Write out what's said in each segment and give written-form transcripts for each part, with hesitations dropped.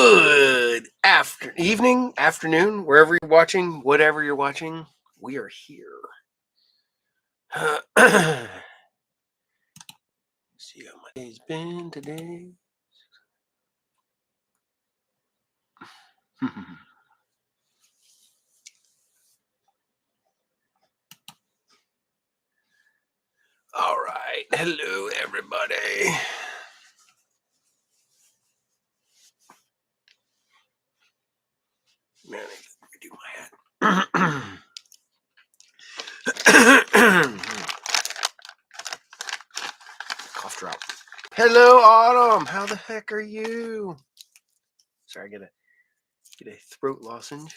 Good evening, afternoon, wherever you're watching, whatever you're watching, we are here. See how my day's been today. All right. Hello, everybody. Man, I need to redo my hat. Cough drop. Hello, Autumn. How the heck are you? Sorry, I get a throat lozenge.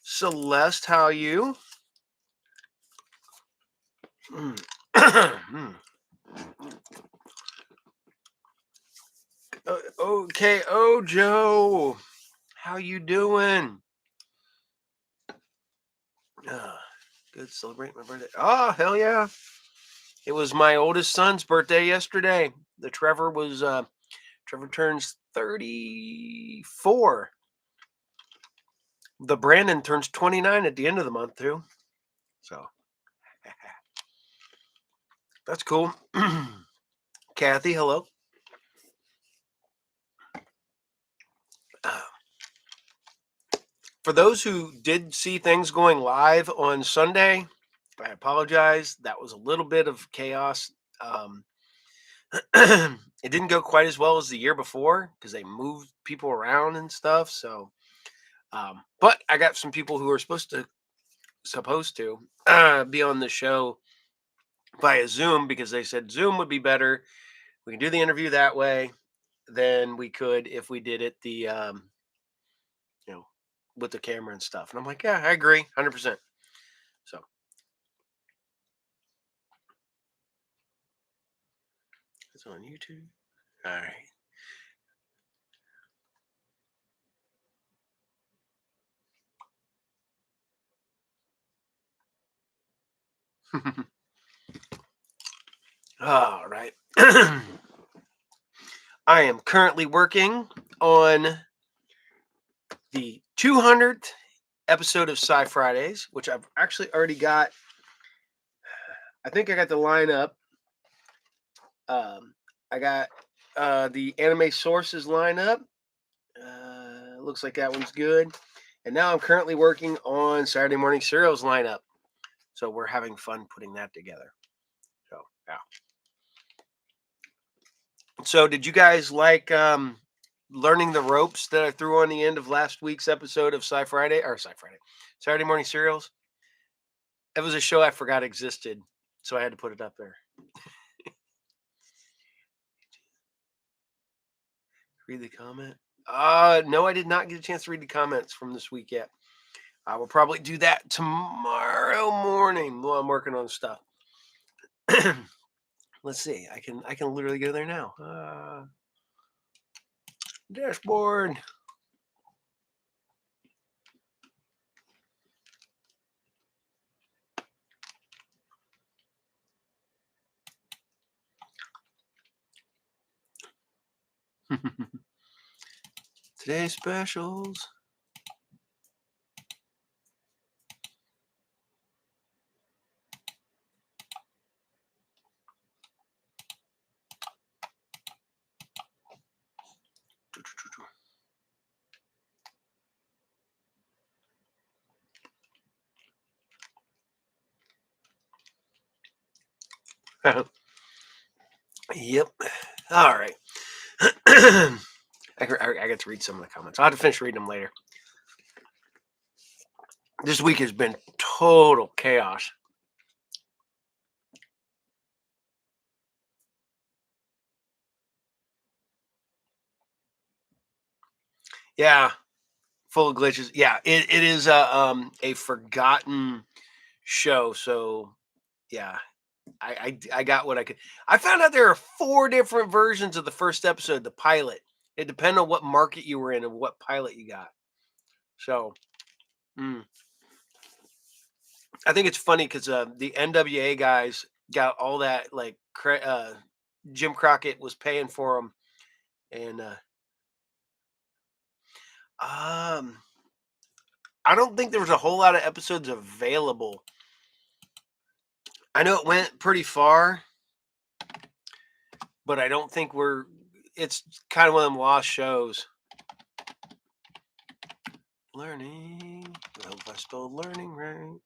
Celeste, how are you? Okay, Joe, how you doing? Good, celebrate my birthday. Oh, hell yeah! It was my oldest son's birthday yesterday. The Trevor turns 34. The Brandon turns 29 at the end of the month too. So that's cool. Kathy, hello. For those who did see things going live on Sunday, I apologize. That was a little bit of chaos. It didn't go quite as well as the year before because they moved people around and stuff. So, but I got some people who are supposed to be on the show via Zoom because they said Zoom would be better. We can do the interview that way than we could if we did it with the camera and stuff. And I'm like, yeah, I agree, 100%. So it's on YouTube. All right. All right. I am currently working on the 200th episode of Sci Fridays, which I've actually already got. I think I got the lineup. I got the anime sources lineup. Looks like that one's good. And now I'm currently working on Saturday Morning Serials lineup. So we're having fun putting that together. So, yeah. So, did you guys like learning the ropes that I threw on the end of last week's episode of Saturday Morning Serials? It was a show I forgot existed, so I had to put it up there. Read the comment. No, I did not get a chance to read the comments from this week yet. I will probably do that tomorrow morning while I'm working on stuff. Let's see. I can literally go there now. Dashboard. Today's specials. Yep. All right. I got to read some of the comments. I'll have to finish reading them later. This week has been total chaos. Yeah, full of glitches. Yeah, it is a forgotten show. So yeah, I got what I could. I found out there are 4 different versions of the first episode, the pilot. It depended on what market you were in and what pilot you got. So, I think it's funny because the NWA guys got all that Jim Crockett was paying for them, and Um, I don't think there was a whole lot of episodes available. I know it went pretty far, but I don't think it's kind of one of them lost shows. Learning. I hope I spelled learning right.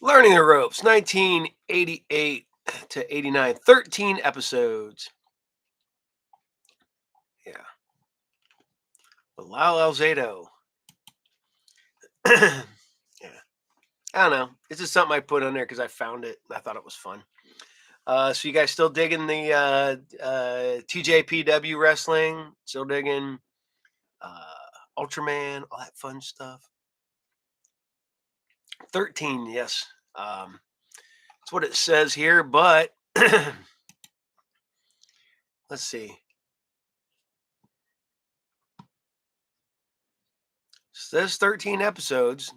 Learning the Ropes, 1988 to 89, 13 episodes. Yeah. With Lyle Alzado. Yeah. I don't know. It's just something I put on there because I found it. I thought it was fun. So you guys still digging the TJPW wrestling? Still digging Ultraman, all that fun stuff? 13, yes. That's what it says here, but let's see. It says 13 episodes.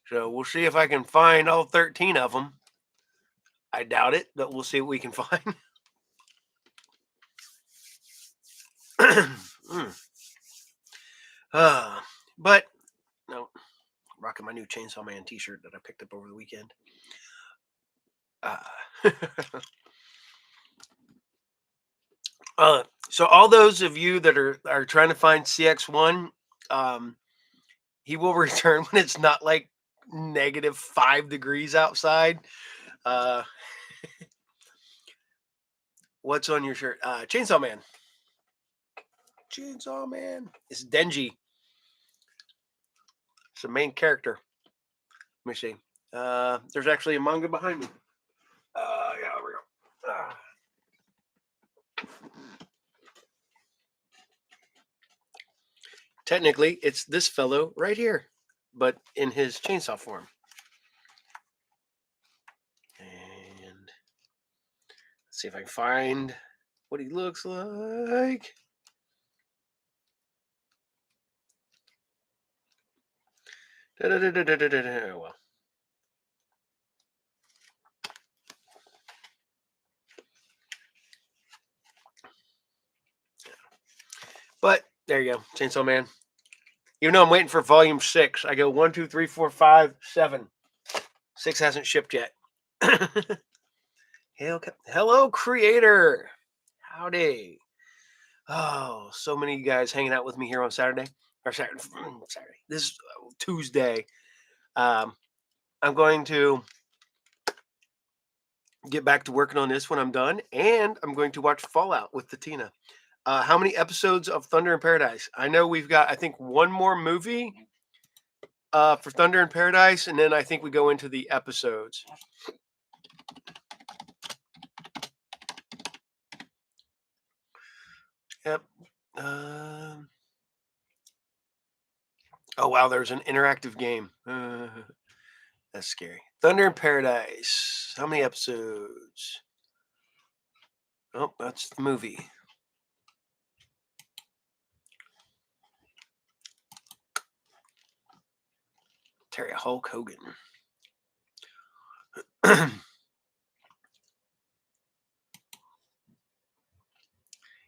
So we'll see if I can find all 13 of them. I doubt it, but we'll see what we can find. But no, rocking my new Chainsaw Man t-shirt that I picked up over the weekend. So all those of you that are trying to find CX1, he will return when it's not like -5 degrees outside. What's on your shirt? Chainsaw Man. Chainsaw Man. It's Denji. It's the main character. Let me see. There's actually a manga behind me. Yeah, there we go. Technically, it's this fellow right here, but in his chainsaw form. And let's see if I can find what he looks like. Well. But there you go, Chainsaw Man. Even though I'm waiting for volume 6, I go 1, 2, 3, 4, 5, 7. 6 hasn't shipped yet. Hello, creator. Howdy. Oh, so many of you guys hanging out with me here on Saturday. Or Saturday. This is Tuesday. I'm going to get back to working on this when I'm done, and I'm going to watch Fallout with the Tina. How many episodes of Thunder in Paradise? I know we've got, I think, one more movie for Thunder in Paradise, and then I think we go into the episodes. Yep. Oh, wow, there's an interactive game. That's scary. Thunder in Paradise. How many episodes? Oh, that's the movie. Terry Hulk Hogan.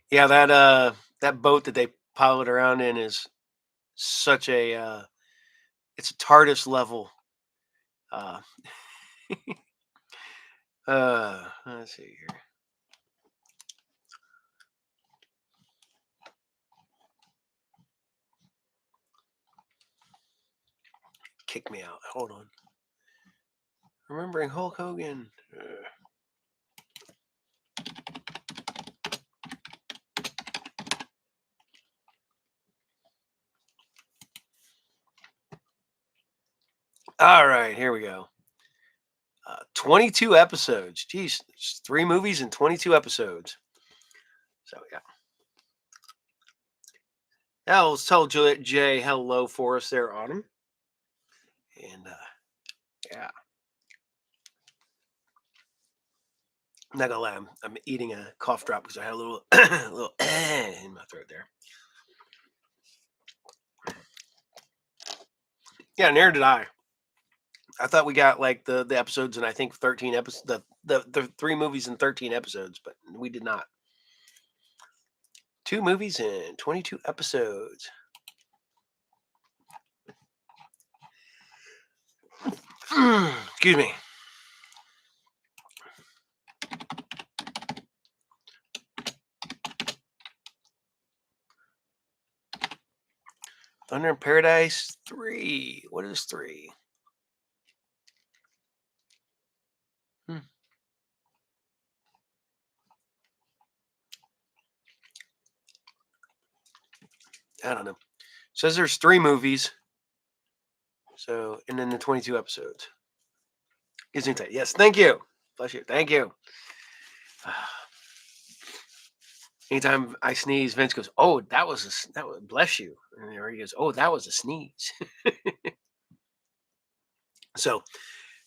Yeah, that boat that they pilot around in is such a it's a TARDIS level. Let's see here. Kick me out. Hold on. Remembering Hulk Hogan. All right, here we go. 22 episodes. Jeez, it's 3 movies and 22 episodes. So yeah. Now let's tell Juliet J hello for us there, Autumn. And yeah. I'm not gonna lie, I'm eating a cough drop because I had a little little in my throat there. Yeah, neither did I. I thought we got like the episodes and I think 13 episodes, the 3 movies and 13 episodes, but we did not. 2 movies and 22 episodes. Excuse me. Thunder in Paradise 3. What is 3? Hmm. I don't know. Says there's 3 movies. So, and then the 22 episodes. Isn't it? Yes. Thank you. Bless you. Thank you. Anytime I sneeze, Vince goes, "Oh, that was that was bless you," and or he goes, "Oh, that was a sneeze." So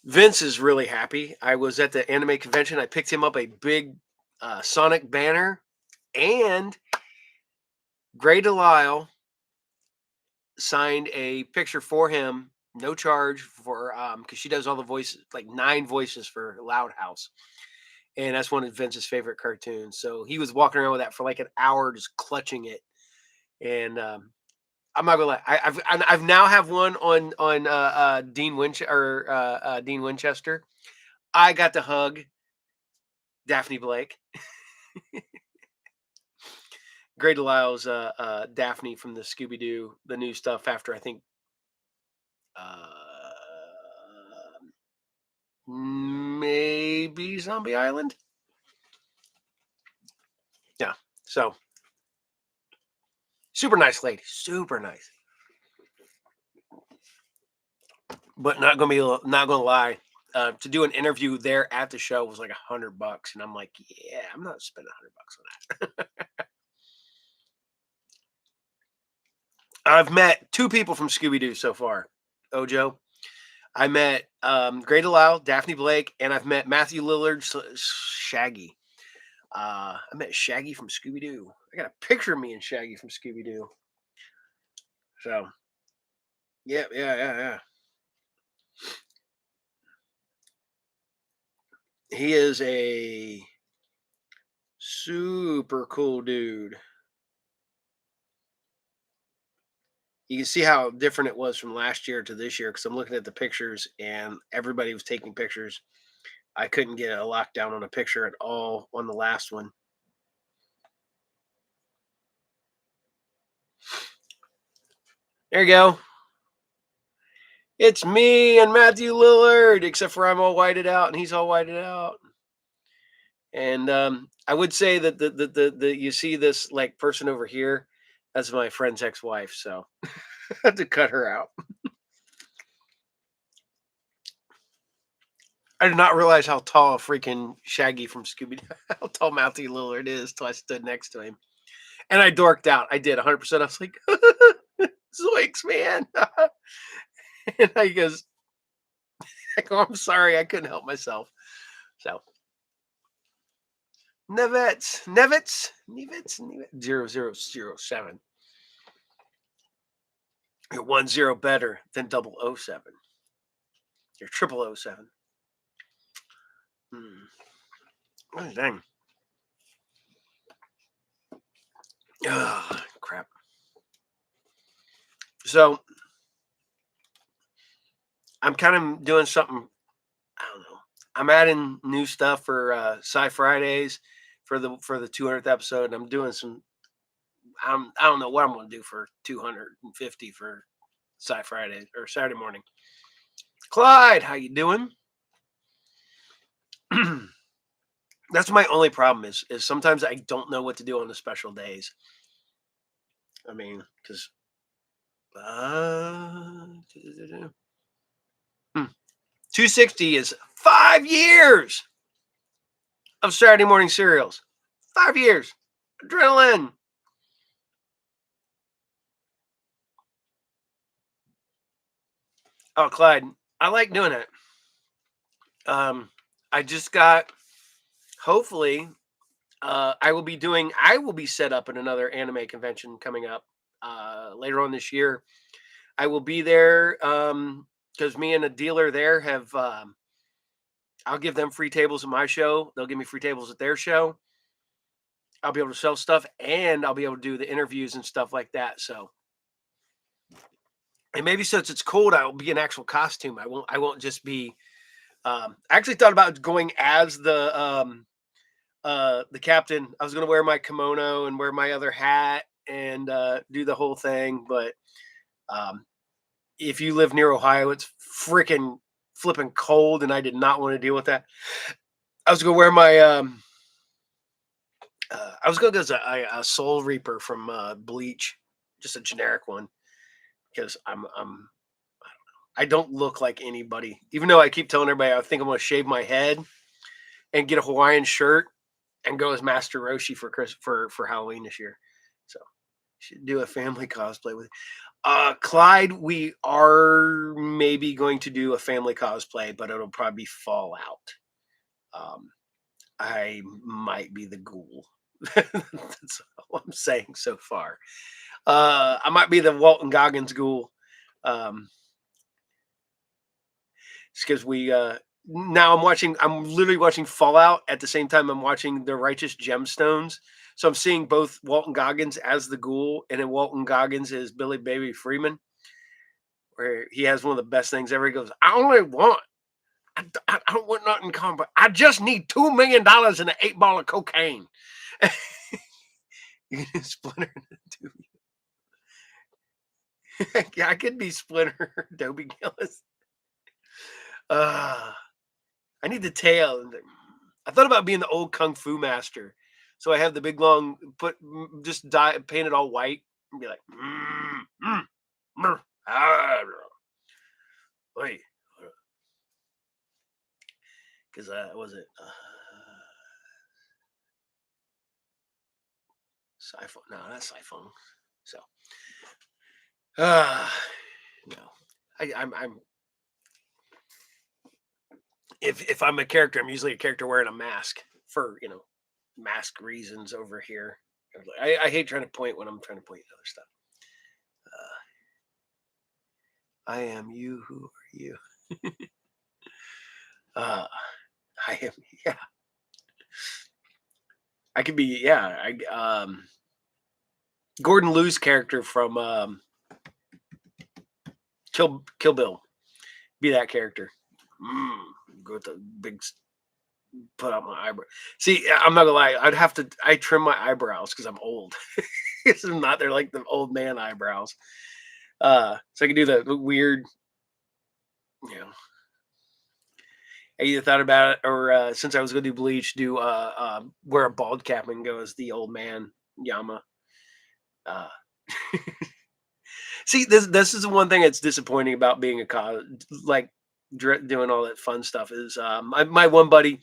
Vince is really happy. I was at the anime convention. I picked him up a big Sonic banner, and Gray Delisle signed a picture for him, no charge for because she does all the voices, like 9 voices for Loud House, and that's one of Vince's favorite cartoons. So he was walking around with that for like an hour, just clutching it, and I'm not gonna lie. I've now have one on Dean Dean Winchester. I got to hug Daphne Blake. Gray Delisle's Daphne from the Scooby Doo, the new stuff after I think uh, maybe Zombie Island. Yeah. So super nice lady, super nice. But not gonna lie. To do an interview there at the show was like $100, and I'm like, yeah, I'm not spending $100 on that. I've met 2 people from Scooby Doo so far. Ojo, I met Gray Delisle, Daphne Blake, and I've met Matthew Lillard, Shaggy. I met Shaggy from Scooby Doo. I got a picture of me and Shaggy from Scooby Doo. So, yeah, yeah, yeah, yeah. He is a super cool dude. You can see how different it was from last year to this year because I'm looking at the pictures and everybody was taking pictures. I couldn't get a lockdown on a picture at all on the last one. There you go. It's me and Matthew Lillard, except for I'm all whited out and he's all whited out. And I would say that the you see this like person over here, that's my friend's ex-wife. So I had to cut her out. I did not realize how tall freaking Shaggy from Scooby Doo, how tall Matthew Lillard is till I stood next to him. And I dorked out. I did 100%. I was like, Zoinks, man. And he goes, I go, I'm sorry. I couldn't help myself. So, Nevitz, 0007. You're 1-0 better than 007. You're 0007. Hmm. Oh, dang. Oh, crap. So I'm kind of doing something. I don't know. I'm adding new stuff for Sci Fridays for the 200th episode. I'm doing some. I don't know what I'm going to do for 250 for Sci Friday or Saturday morning. Clyde, how you doing? That's my only problem is sometimes I don't know what to do on the special days. I mean, because uh, 260 is 5 years of Saturday morning serials. 5 years. Adrenaline. Oh, Clyde, I like doing it. I just got, hopefully, I will be set up at another anime convention coming up later on this year. I will be there because because me and a dealer there have. I'll give them free tables at my show. They'll give me free tables at their show. I'll be able to sell stuff, and I'll be able to do the interviews and stuff like that. So, and maybe since it's cold, I'll be an actual costume. I won't just be. I actually thought about going as the captain. I was going to wear my kimono and wear my other hat and do the whole thing. But um, if you live near Ohio, it's freaking flipping cold, and I did not want to deal with that. I was going to wear my. I was going to go as a Soul Reaper from Bleach, just a generic one, because I don't look like anybody. Even though I keep telling everybody I think I'm going to shave my head and get a Hawaiian shirt and go as Master Roshi for Halloween this year. So should do a family cosplay with Clyde. We are maybe going to do a family cosplay, but it'll probably be Fallout. I might be the ghoul. That's all I'm saying so far. I might be the Walton Goggins ghoul. Um, it's because we now I'm literally watching Fallout at the same time I'm watching The Righteous Gemstones. So I'm seeing both Walton Goggins as the ghoul and then Walton Goggins as Billy Baby Freeman, where he has one of the best things ever. He goes, I don't want nothing in common, but I just need $2 million and an 8 ball of cocaine. You can Splinter into yeah, I could be Splinter, Dobie Gillis. Uh, I need the tail. I thought about being the old kung fu master. So I have the big long just paint it all white and be like, wait, because was it Siphon? No, not Siphon. So, uh, no, I'm if I'm a character, I'm usually a character wearing a mask for mask reasons over here. I hate trying to point when I'm trying to point at other stuff. I am you. Who are you? Uh, I am. Yeah, I could be. Yeah, Gordon Liu's character from Kill Bill. Be that character. Go with the big. Put out my eyebrow. See, I'm not gonna lie. I trim my eyebrows because I'm old. It's not. They're like the old man eyebrows. So I can do the weird. You know, I either thought about it or since I was going to do bleach, do wear a bald cap and go as the old man Yama. Uh, see, this is the one thing that's disappointing about being a like doing all that fun stuff is my one buddy,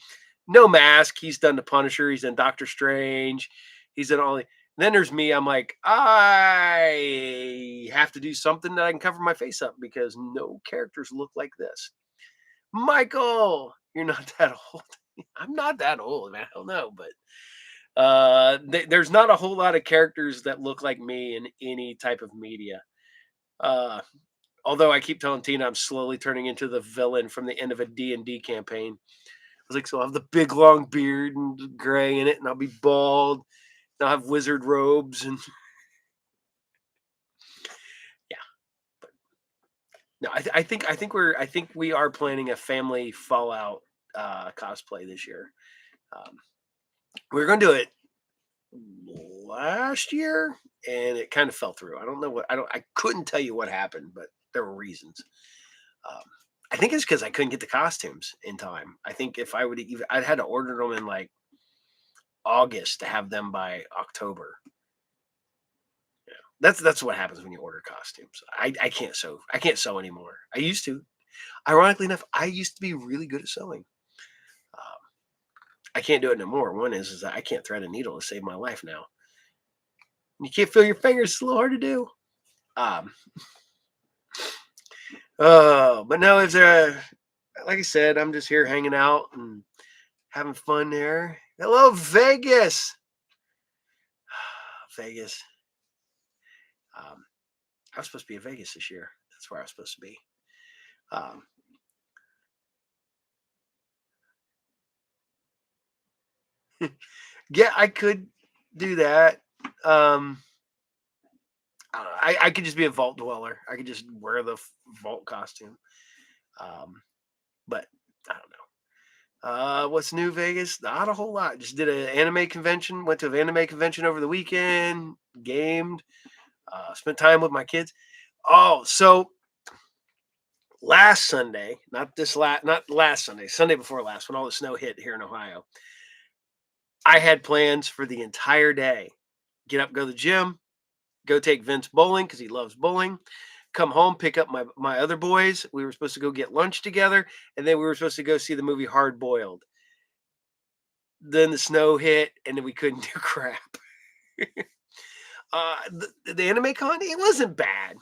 no mask. He's done the Punisher. He's done Doctor Strange. He's done all. Then there's me. I'm like, I have to do something that I can cover my face up because no characters look like this. Michael, you're not that old. I'm not that old, man. I don't know, but there's not a whole lot of characters that look like me in any type of media. Uh, although I keep telling Tina I'm slowly turning into the villain from the end of a D&D campaign. I was like, so I'll have the big long beard and gray in it, and I'll be bald. And I'll have wizard robes and yeah. But no, I think we are planning a family Fallout cosplay this year. Um, we were going to do it last year and it kind of fell through. I couldn't tell you what happened, but there were reasons. Um, I think it's because I couldn't get the costumes in time. I think if I would even, I'd had to order them in like August to have them by October. Yeah, that's what happens when you order costumes. I can't sew. I can't sew anymore. I used to. Ironically enough, I used to be really good at sewing. Um, I can't do it no more. One is that I can't thread a needle to save my life now. You can't feel your fingers. It's a little hard to do. Um, oh, but no, is there? Like I said, I'm just here hanging out and having fun there. Hello, Vegas. Vegas. I was supposed to be in Vegas this year. That's where I was supposed to be. Um, yeah, I could do that. Um, I could just be a vault dweller. I could just wear the vault costume. Um, but I don't know. What's new, Vegas? Not a whole lot. Just did an anime convention. Went to an anime convention over the weekend. Gamed. Spent time with my kids. Oh, so last Sunday, not last Sunday, Sunday before last, when all the snow hit here in Ohio, I had plans for the entire day. Get up, go to the gym, go take Vince bowling because he loves bowling. Come home, pick up my other boys. We were supposed to go get lunch together, and then we were supposed to go see the movie Hard Boiled. Then the snow hit, and then we couldn't do crap. The anime con, it wasn't bad.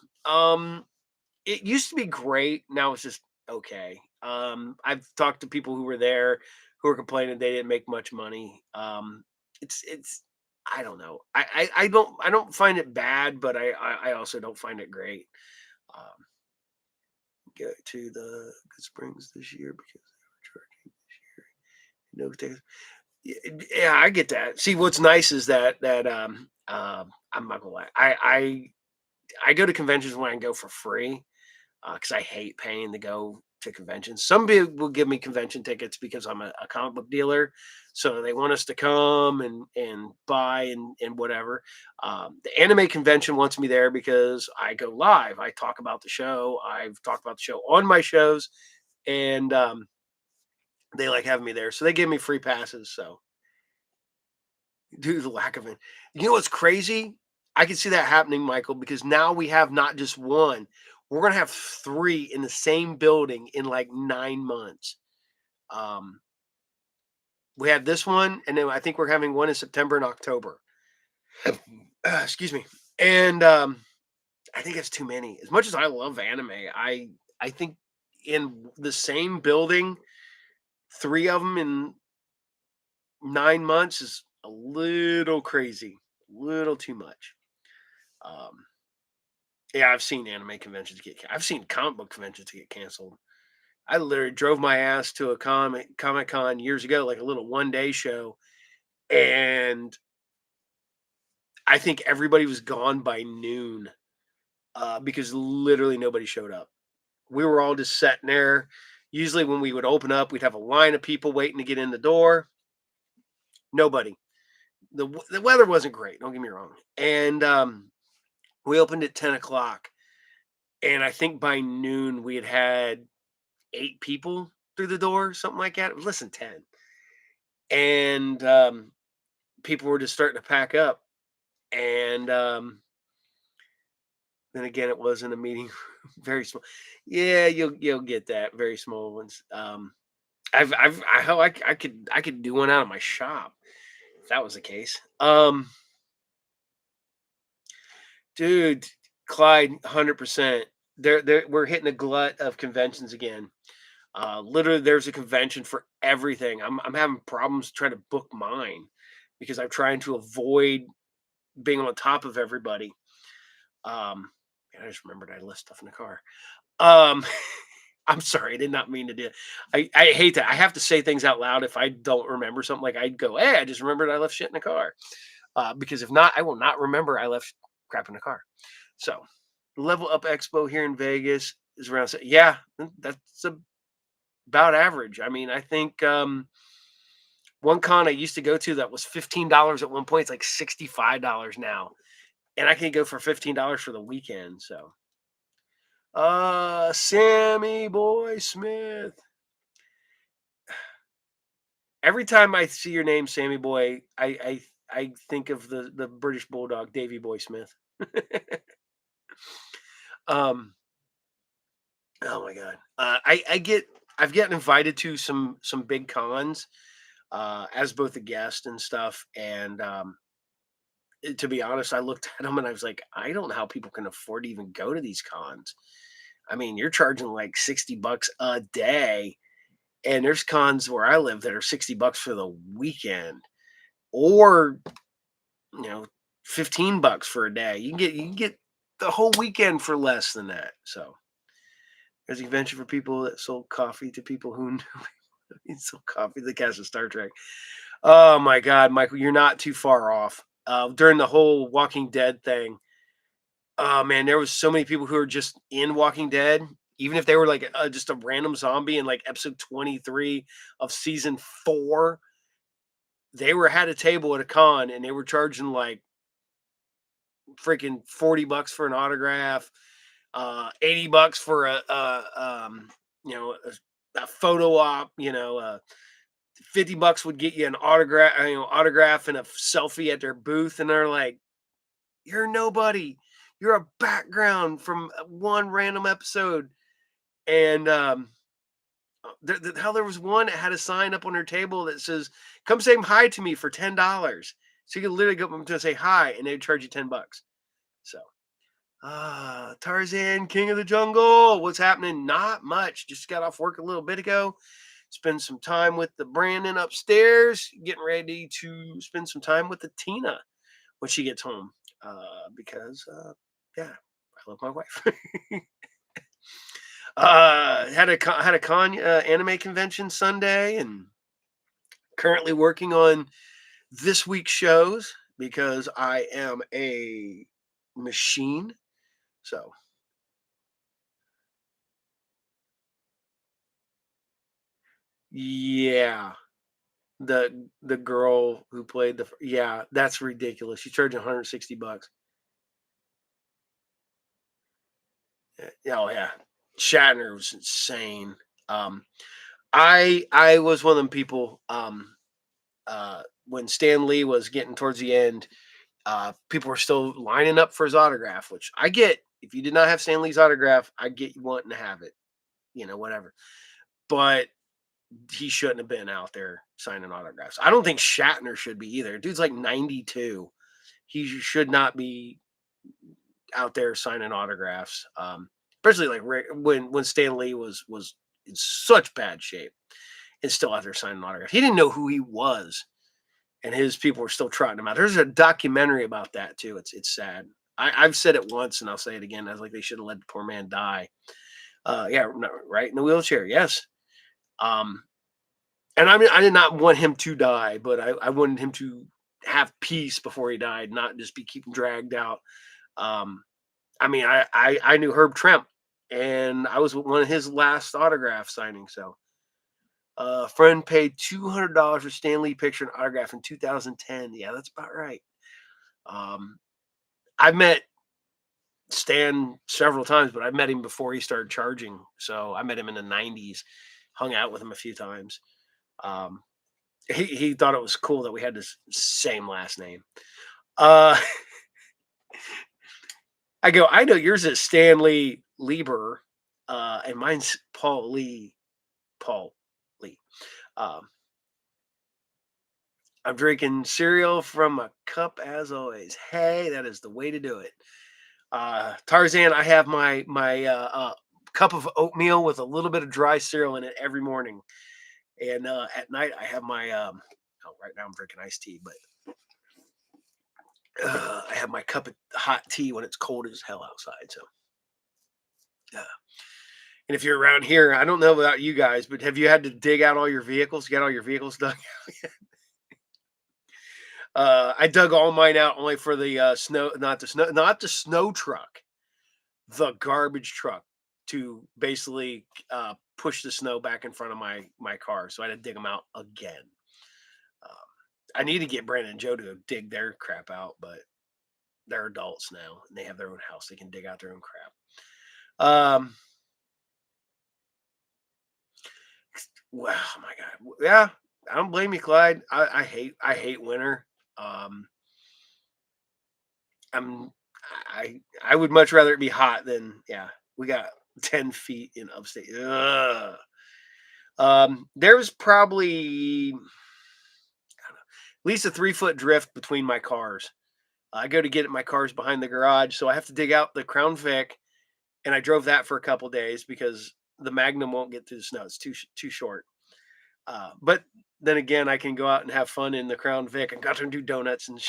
It used to be great. Now it's just okay. I've talked to people who were there who were complaining they didn't make much money. It's I don't know. I don't find it bad, but I also don't find it great. Um, go to the Good Springs this year because they were charging no tickets. Yeah, I get that. See, what's nice is that I'm not gonna lie. I go to conventions when I can go for free because I hate paying to go to conventions. Some people will give me convention tickets because I'm a comic book dealer, so they want us to come and buy and whatever. The anime convention wants me there because I go live. I talk about the show. I've talked about the show on my shows, and they like having me there, so they give me free passes. So due to the lack of it, you know what's crazy? I can see that happening, Michael, because now we have not just one. We're gonna have three in the same building in like 9 months. Um, we had this one, and then I think we're having one in September and October. Excuse me. And I think it's too many. As much as I love anime, I think in the same building, three of them in 9 months is a little crazy, a little too much. Um, yeah, I've seen anime conventions I've seen comic book conventions get canceled. I literally drove my ass to a Comic Con years ago, like a little 1 day show, and I think everybody was gone by noon because literally nobody showed up. We were all just sitting there. Usually, when we would open up, we'd have a line of people waiting to get in the door. Nobody. The weather wasn't great. Don't get me wrong. And we opened at 10 o'clock, and I think by noon we had 8 people through the door, something like that. It was less than 10. And people were just starting to pack up. And then again, it wasn't a meeting, very small. Yeah, you'll get that very small ones. I could do one out of my shop if that was the case. Dude, Clyde, 100%. We're hitting a glut of conventions again. Literally, there's a convention for everything. I'm having problems trying to book mine because I'm trying to avoid being on top of everybody. Um, and I just remembered I left stuff in the car. Um, I'm sorry, I did not mean to do. I hate that. I have to say things out loud if I don't remember something. Like I'd go, "Hey, I just remembered I left shit in the car," because if not, I will not remember I left crap in the car. So, Level Up Expo here in Vegas is around. Yeah, that's about average. I mean, I think one con I used to go to that was $15 at one point. It's like $65 now, and I can go for $15 for the weekend. So, Sammy Boy Smith. Every time I see your name, Sammy Boy, I think of the British Bulldog, Davy Boy Smith. um, oh my god, I've gotten invited to some big cons as both a guest and stuff, and to be honest, I looked at them and I was like, I don't know how people can afford to even go to these cons. I mean, you're charging like $60 a day, and there's cons where I live that are $60 for the weekend, or you know, $15 for a day. You can get the whole weekend for less than that. So There's a convention for people that sold coffee to people who knew he sold coffee to the cast of Star Trek. Oh my God, Michael, you're not too far off. During the whole Walking Dead thing, oh man, there was so many people who were just in Walking Dead, even if they were like just a random zombie in like episode 23 of season 4. They were had a table at a con and they were charging like freaking $40 for an autograph, $80 for a photo op, 50 bucks would get you an autograph, autograph and a selfie at their booth, and they're like, "You're nobody. You're a background from one random episode." And hell, there was one that had a sign up on her table that says, "Come say hi to me for $10." So you could literally go up to say hi, and they'd charge you $10. So, Tarzan, King of the Jungle. What's happening? Not much. Just got off work a little bit ago. Spend some time with the Brandon upstairs. Getting ready to spend some time with the Tina when she gets home. Because yeah, I love my wife. Had a con anime convention Sunday, and currently working on this week's shows because I am a machine. So yeah, the girl who played yeah, that's ridiculous. She's charging $160. Oh yeah, Shatner was insane. Um, I was one of them people. When Stan Lee was getting towards the end, people were still lining up for his autograph, which I get. If you did not have Stan Lee's autograph, I get you wanting to have it, whatever. But he shouldn't have been out there signing autographs. I don't think Shatner should be either. Dude's like 92. He should not be out there signing autographs. Especially like when Stan Lee was in such bad shape and still out there signing autographs. He didn't know who he was, and his people were still trotting him out. There's a documentary about that too. It's sad. I've said it once and I'll say it again. I was like, they should have let the poor man die. Yeah, no, right in the wheelchair. Yes. Um, and I mean, I did not want him to die, but I wanted him to have peace before he died, not just be keeping dragged out. Um, I mean, I knew Herb Trimp, and I was one of his last autograph signings. So, a friend paid $200 for Stanley picture and autograph in 2010. Yeah, that's about right. Um, I met Stan several times, but I met him before he started charging. So I met him in the '90s, hung out with him a few times. Um, he thought it was cool that we had this same last name. Uh, I go, I know yours is Stanley Lieber, and mine's Paul Lee. Paul Lee. Um, I'm drinking cereal from a cup as always. Hey, that is the way to do it. Tarzan, I have my cup of oatmeal with a little bit of dry cereal in it every morning, and at night I have my oh, right now I'm drinking iced tea, but I have my cup of hot tea when it's cold as hell outside. So, yeah. And if you're around here, I don't know about you guys, but have you had to dig out all your vehicles? Get all your vehicles dug? I dug all mine out only for the not the snow truck, the garbage truck to basically push the snow back in front of my car. So I had to dig them out again. Um, I need to get Brandon and Joe to dig their crap out, but they're adults now and they have their own house. They can dig out their own crap. Um, wow, oh my God, yeah, I don't blame you, Clyde. I hate winter. Um, I'm I would much rather it be hot than yeah. We got 10 feet in upstate. Ugh. There's probably at least a 3 foot drift between my cars. I go to get it. My car's behind the garage, so I have to dig out the Crown Vic, and I drove that for a couple days because the Magnum won't get through the snow. It's too short. But then again, I can go out and have fun in the Crown Vic and got to do donuts and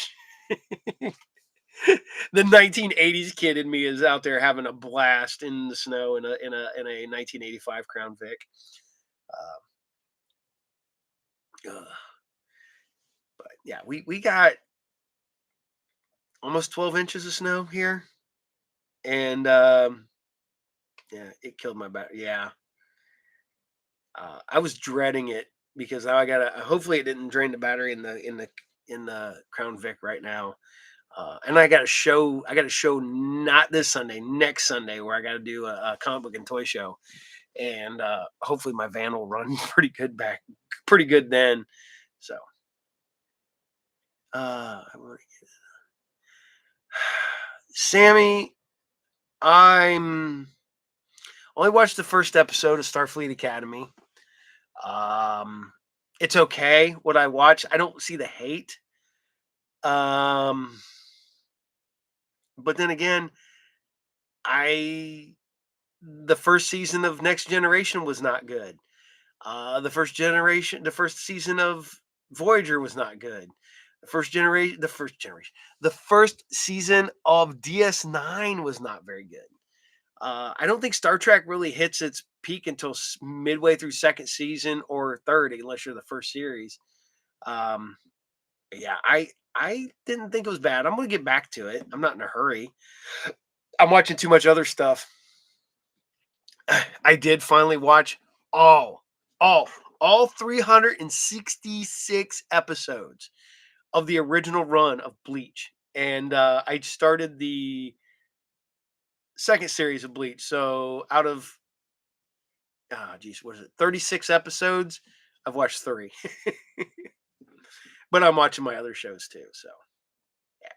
The 1980s kid in me is out there having a blast in the snow in a 1985 Crown Vic. Uh, but yeah, we got almost 12 inches of snow here, and yeah, it killed my battery. Yeah, I was dreading it because now I gotta. Hopefully, it didn't drain the battery in the Crown Vic right now. And I got a show. I got a show not this Sunday, next Sunday, where I got to do a comic book and toy show, and hopefully my van will run pretty good then. So, I wanna Sammy, I'm only watched the first episode of Starfleet Academy. Um, it's okay what I watch. I don't see the hate. Um, but then again, I the first season of Next Generation was not good. The first season of Voyager was not good. The first season of DS9 was not very good. I don't think Star Trek really hits its peak until midway through second season or third, unless you're the first series. Um, yeah, I didn't think it was bad. I'm gonna get back to it. I'm not in a hurry. I'm watching too much other stuff. I did finally watch all, all, all 366 episodes of the original run of Bleach, and I started the second series of Bleach. So out of geez, what is it? 36 episodes. I've watched three, but I'm watching my other shows too. So yeah,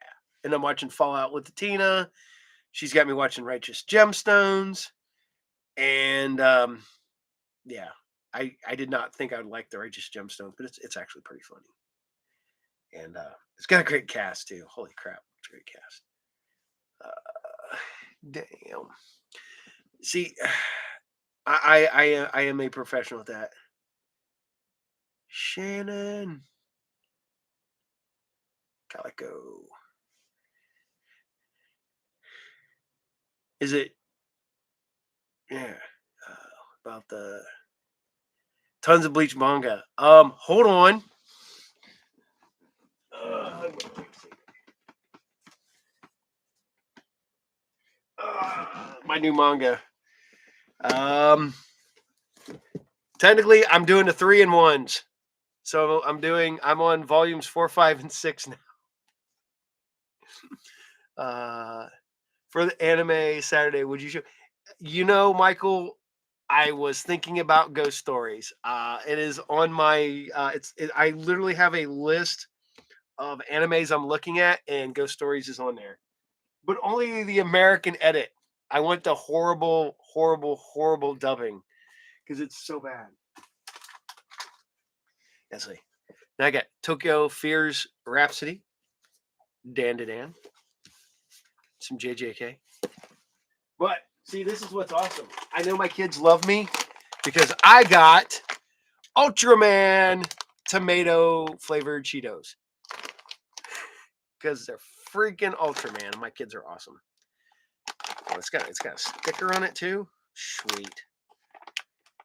and I'm watching Fallout with Tina. She's got me watching Righteous Gemstones, and yeah, I did not think I would like the Righteous Gemstones, but it's actually pretty funny, and it's got a great cast too. Holy crap, it's a great cast. Damn. See, I am a professional at that. Shannon Calico. Is it? Yeah. Uh, about the tons of Bleach manga. Hold on. Uh, my new manga. Um, technically, I'm doing the 3-in-1s. So I'm on volumes 4, 5, and 6 now. Uh, for the anime Saturday, would you show? Michael, I was thinking about Ghost Stories. It is on my. I literally have a list of animes I'm looking at, and Ghost Stories is on there, but only the American edit. I want the horrible, horrible, horrible dubbing because it's so bad. That's like. Now I got Tokyo Fears Rhapsody, Dan to Dan, some JJK. But see, this is what's awesome. I know my kids love me because I got Ultraman tomato flavored Cheetos because they're freaking Ultraman. My kids are awesome. Oh, it's got a sticker on it too. Sweet.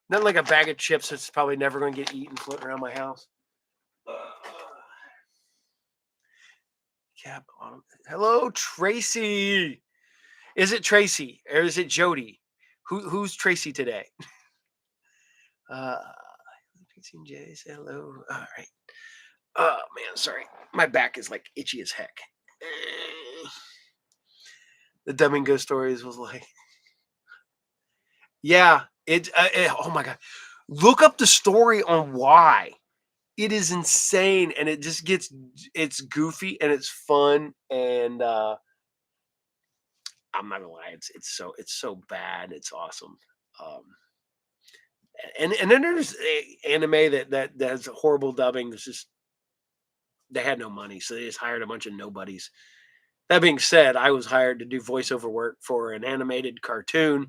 Not like a bag of chips that's probably never going to get eaten floating around my house. Cap on. Hello, Tracy. Is it Tracy or is it Jody? Who's Tracy today? Uh, Tracy and Jay, say hello. All right. Oh man, sorry. My back is like itchy as heck. The Dumbing Ghost Stories was like, yeah, oh my god, look up the story on why. It is insane, and it just it's goofy and it's fun, and I'm not gonna lie, it's so bad, it's awesome. Um, and then there's anime that has horrible dubbing. It's just they had no money, so they just hired a bunch of nobodies. That being said, I was hired to do voiceover work for an animated cartoon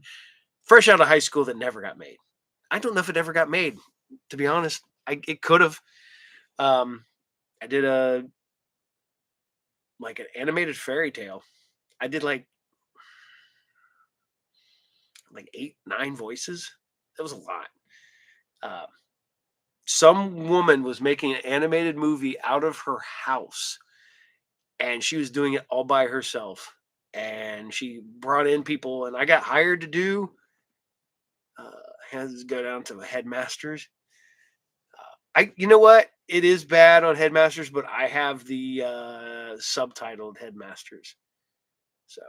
fresh out of high school that never got made. I don't know if it ever got made, to be honest. It could have. Um, I did a like an animated fairy tale. I did like 8, 9 voices. That was a lot. Uh, some woman was making an animated movie out of her house, and she was doing it all by herself. And she brought in people, and I got hired to do. Uh, Hands go down to the headmasters. You know what? It is bad on headmasters, but I have the subtitled headmasters. So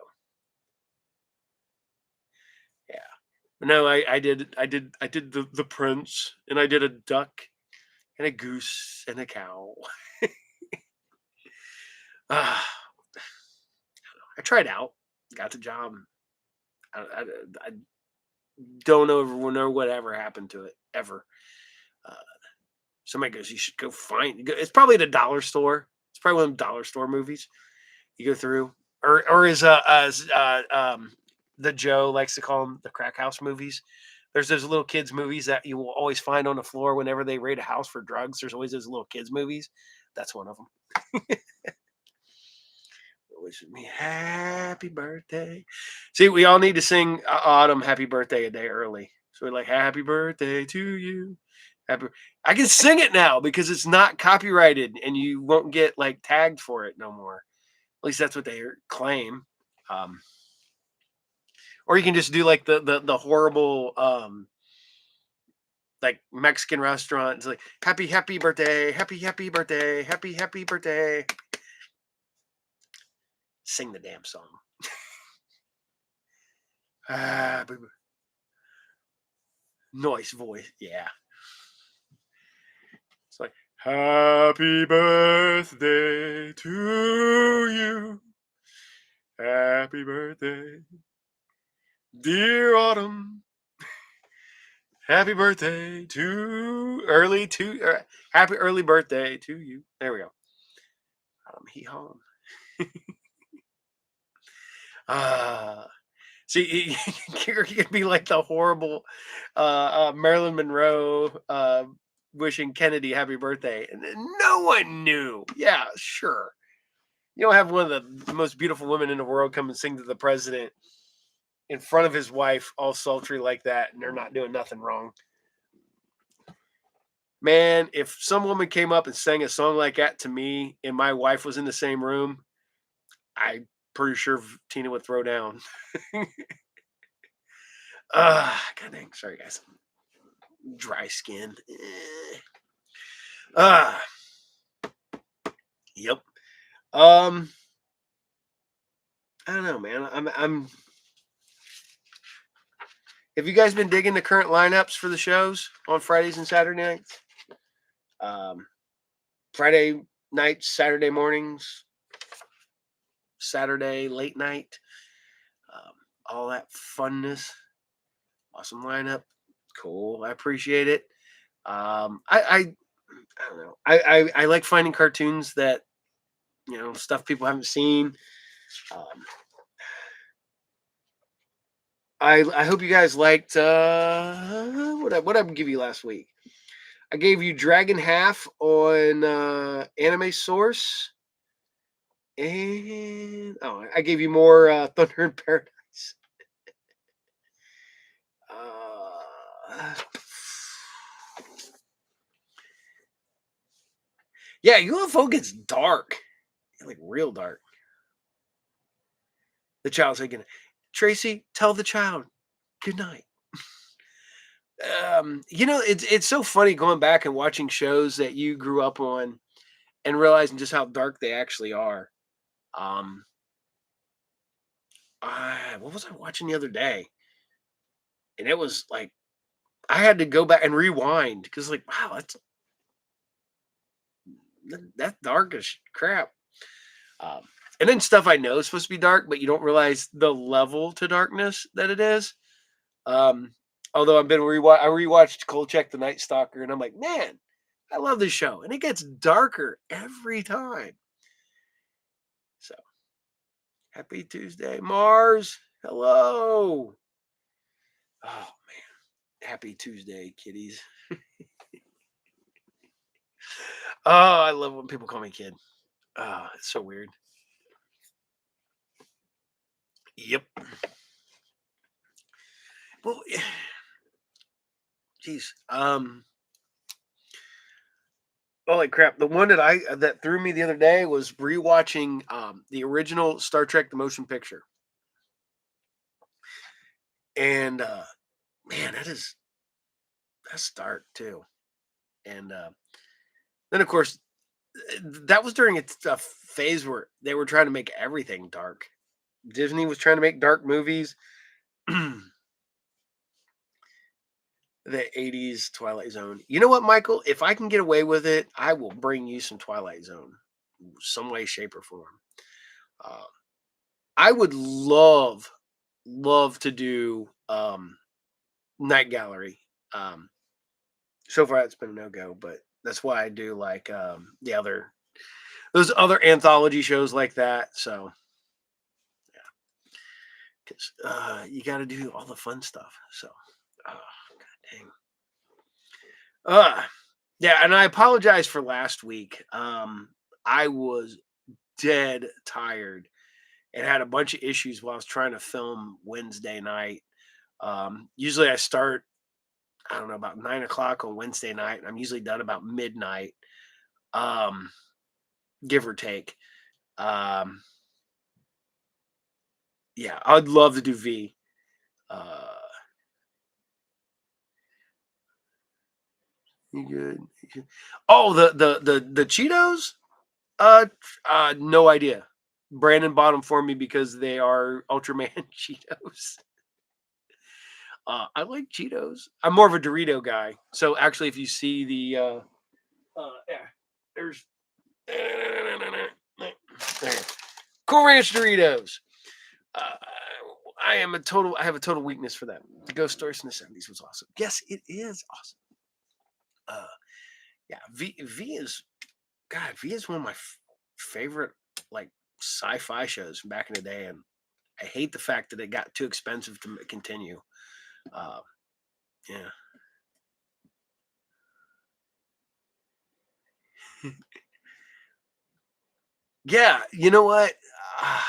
yeah. No, I did the prince, and I did a duck and a goose and a cow. Ah, I tried out, got the job. I don't know whatever happened to it ever. Uh, Somebody goes, you should go find. It's probably at a dollar store. It's probably one of them dollar store movies you go through, or is as the Joe likes to call them, the crack house movies. There's those little kids movies that you will always find on the floor whenever they raid a house for drugs. There's always those little kids movies. That's one of them. Wishing me happy birthday. See, we all need to sing Autumn happy birthday a day early. So we're like, happy birthday to you. Happy. I can sing it now because it's not copyrighted and you won't get like tagged for it no more. At least that's what they claim. Um, or you can just do like the horrible like Mexican restaurant. It's like happy birthday, happy birthday, happy birthday. Sing the damn song. Happy Noise voice. Yeah. It's like, happy birthday to you. Happy birthday, dear Autumn. Happy birthday happy early birthday to you. There we go. He home. Ah, see, you could be like the horrible Marilyn Monroe wishing Kennedy happy birthday, and no one knew. Yeah, sure. You don't have one of the most beautiful women in the world come and sing to the president in front of his wife, all sultry like that, and they're not doing nothing wrong. Man, if some woman came up and sang a song like that to me, and my wife was in the same room, I'm pretty sure Tina would throw down. God dang. Sorry, guys. Dry skin. Ah, yep. Um, I don't know, man. I'm. Have you guys been digging the current lineups for the shows on Fridays and Saturday nights? Um, Friday nights, Saturday mornings, Saturday late night, um, all that funness. Awesome lineup. Cool. I appreciate it. I don't know. I like finding cartoons that stuff people haven't seen. Um, I hope you guys liked what I give you last week. I gave you Dragon Half on Anime Source, and I gave you more Thunder in Paradise. Uh, yeah, UFO gets dark, like real dark. The child's like, Tracy, tell the child good night. It's so funny going back and watching shows that you grew up on and realizing just how dark they actually are. Um, what was I watching the other day? And it was like I had to go back and rewind because, like, wow, that's dark as crap. Um, and then stuff I know is supposed to be dark, but you don't realize the level to darkness that it is. Um, Although I rewatched Kolchak the Night Stalker, and I'm like, man, I love this show, and it gets darker every time. So happy Tuesday, Mars. Hello. Oh man, happy Tuesday, kiddies. Oh, I love when people call me kid. Oh, it's so weird. Yep. Well, geez. Holy crap! The one that threw me the other day was rewatching the original Star Trek: The Motion Picture, and man, that's dark too. And then, of course, that was during a phase where they were trying to make everything dark. Disney was trying to make dark movies. The '80s Twilight Zone. You know what, Michael? If I can get away with it, I will bring you some Twilight Zone, some way, shape, or form. Uh, I would love to do Night Gallery. Um, so far, it's been a no go, but that's why I do like the other those other anthology shows like that. So yeah, because you got to do all the fun stuff. So, god dang. Uh, yeah, and I apologize for last week. I was dead tired and had a bunch of issues while I was trying to film Wednesday night. Usually I start, I don't know, about 9 o'clock on Wednesday night. And I'm usually done about midnight, um, give or take. Um, yeah, I'd love to do V. Uh, you good? You good? Oh, the Cheetos? No idea. Brandon bought them for me because they are Ultraman Cheetos. I like Cheetos. I'm more of a Dorito guy. So actually, if you see the, yeah, there's there. Cool Ranch Doritos. Uh, I have a total weakness for them. The Ghost Stories in the '70s was awesome. Yes, it is awesome. Uh, yeah, V is God. V is one of my favorite like sci-fi shows from back in the day, and I hate the fact that it got too expensive to continue. Uh, yeah. Yeah, you know what? Ah,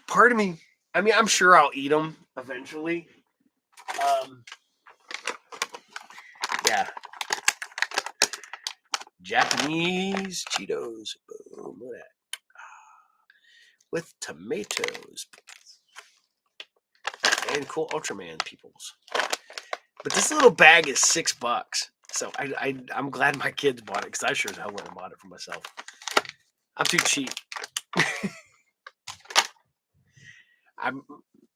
part of me, I mean, I'm sure I'll eat them eventually. Um, yeah, Japanese Cheetos. Boom, look at that. With tomatoes and cool Ultraman peoples. But this little bag is $6. So I'm glad my kids bought it because I sure as hell wouldn't have bought it for myself. I'm too cheap. I'm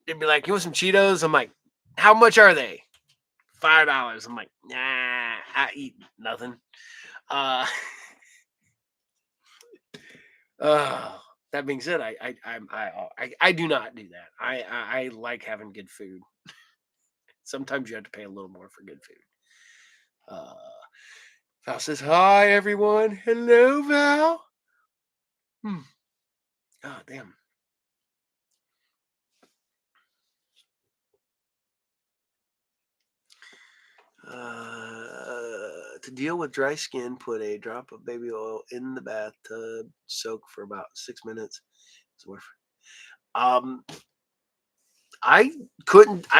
They'd be like, "You want some Cheetos?" I'm like, "How much are they?" $5. I'm like, "Nah, I eat nothing." Uh, uh that being said, I do not do that. I like having good food. Sometimes you have to pay a little more for good food. Uh, Val says, "Hi everyone, hello Val." Hmm. Oh damn. To deal with dry skin, put a drop of baby oil in the bathtub, soak for about 6 minutes. It's worth. Um, I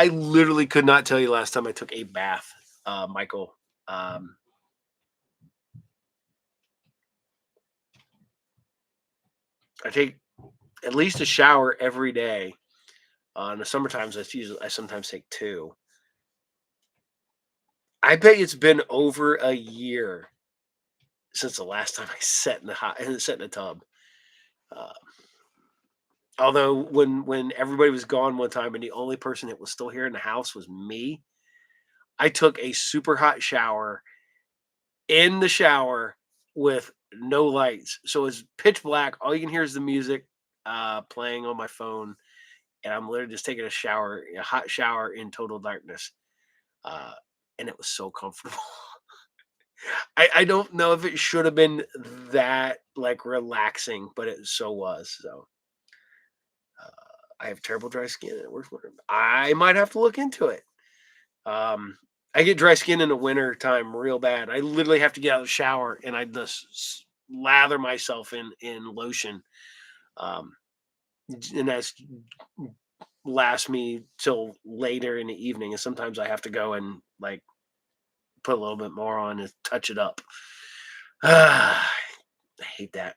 literally could not tell you last time I took a bath, Michael. Um, I take at least a shower every day. In the summer times, I sometimes take two. I bet it's been over a year since the last time I sat in the hot sat in a tub. Uh, Although when everybody was gone one time and the only person that was still here in the house was me, I took a super hot shower in the shower with no lights. So it's pitch black. All you can hear is the music playing on my phone, and I'm literally just taking a hot shower in total darkness. Uh, and it was so comfortable. I don't know if it should have been that like relaxing, but it so was. So uh, I have terrible dry skin, and it works wonder. I might have to look into it. Um, I get dry skin in the winter time real bad. I literally have to get out of the shower and I just lather myself in lotion. Um, and that's last me till later in the evening, and sometimes I have to go and like put a little bit more on and touch it up. I hate that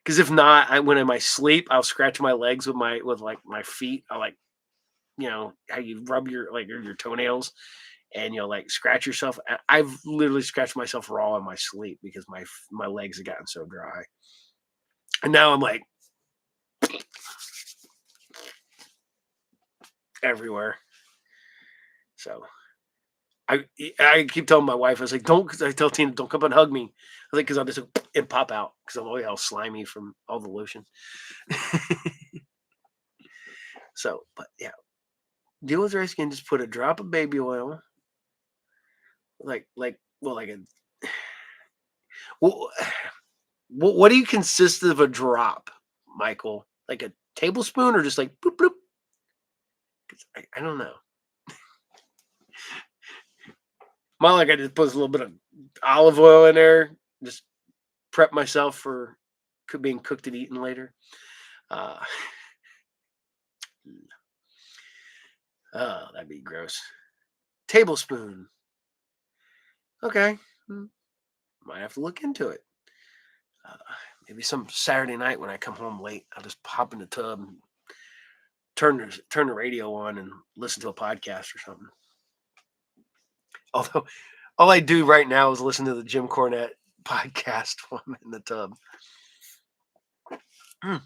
because if not, I when in my sleep, I'll scratch my legs with like my feet. I like how you rub your toenails and you'll like scratch yourself. I've literally scratched myself raw in my sleep because my legs have gotten so dry, and now I'm like everywhere. So I keep telling my wife, I was like, don't, because I tell Tina, don't come up and hug me. I was like, because I'll just and pop out because I'm always all slimy from all the lotion. So, but yeah, deal with dry skin. Just put a drop of baby oil, like a. Well, what do you consist of a drop, Michael? Like a tablespoon or just like boop boop? 'Cause I don't know. Mine like I just put a little bit of olive oil in there, just prep myself for being cooked and eaten later. Uh, oh, that'd be gross. Tablespoon. Okay. Might have to look into it. Uh, maybe some Saturday night when I come home late, I'll just pop in the tub and turn the radio on and listen to a podcast or something. Although all I do right now is listen to the Jim Cornette podcast while I'm in the tub. Mm.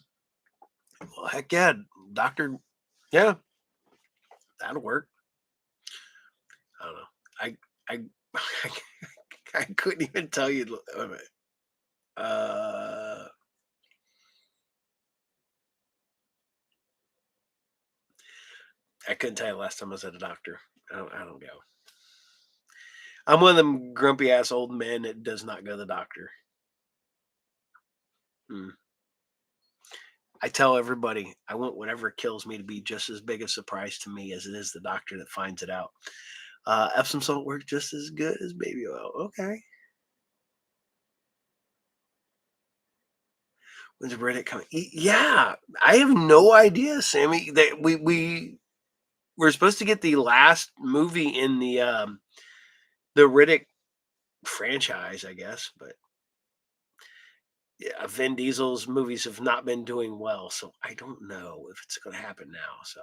Well, heck yeah, Doctor. Yeah, that'll work. I don't know. I I couldn't even tell you. Wait a minute. Uh, I couldn't tell you the last time I was at a doctor. I don't go. I'm one of them grumpy ass old men that does not go to the doctor. Mm. I tell everybody I want whatever kills me to be just as big a surprise to me as it is the doctor that finds it out. Epsom salt works just as good as baby oil. Okay. When's Reddit coming? Yeah, I have no idea, Sammy. That we were supposed to get the last movie in the Riddick franchise, I guess, but yeah, Vin Diesel's movies have not been doing well, so I don't know if it's going to happen now. So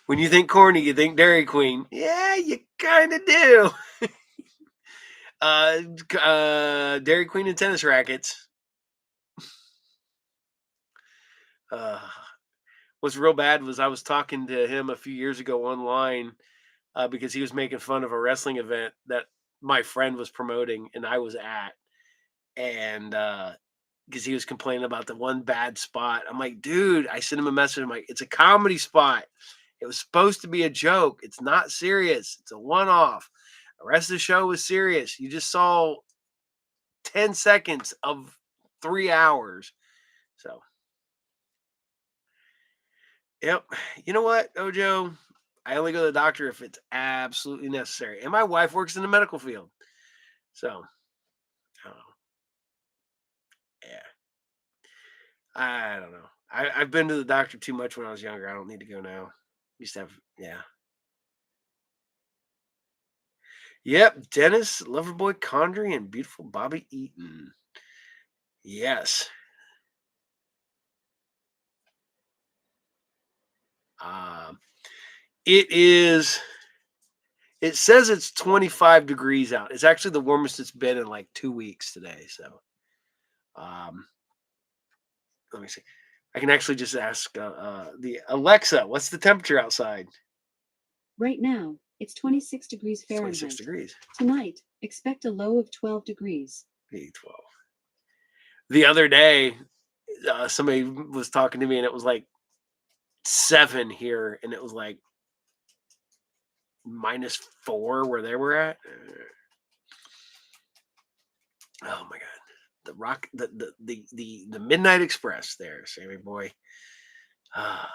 when you think corny, you think Dairy Queen. Yeah, you kind of do. Dairy Queen and tennis rackets. Uh, what's real bad was I was talking to him a few years ago online because he was making fun of a wrestling event that my friend was promoting and I was at, and because he was complaining about the one bad spot. I'm like, dude, I sent him a message. I'm like, it's a comedy spot. It was supposed to be a joke. It's not serious. It's a one off. The rest of the show was serious. You just saw 10 seconds of 3 hours. So, yep. You know what, Ojo? I only go to the doctor if it's absolutely necessary. And my wife works in the medical field. So, I don't know. Yeah. I don't know. I've been to the doctor too much when I was younger. I don't need to go now. Used to have, yeah. Yep. Dennis, Loverboy Condry, and beautiful Bobby Eaton. Yes. Um, it is, it says it's 25 degrees out. It's actually the warmest it's been in like 2 weeks today. So, um, let me see. I can actually just ask the Alexa, what's the temperature outside? Right now, it's 26 degrees 26 Fahrenheit. degrees. Tonight, expect a low of 12 degrees. 12. The other day, somebody was talking to me and it was like 7 here and it was like -4 where they were at. Oh my god. The rock the Midnight Express there, Sammy boy. Ah,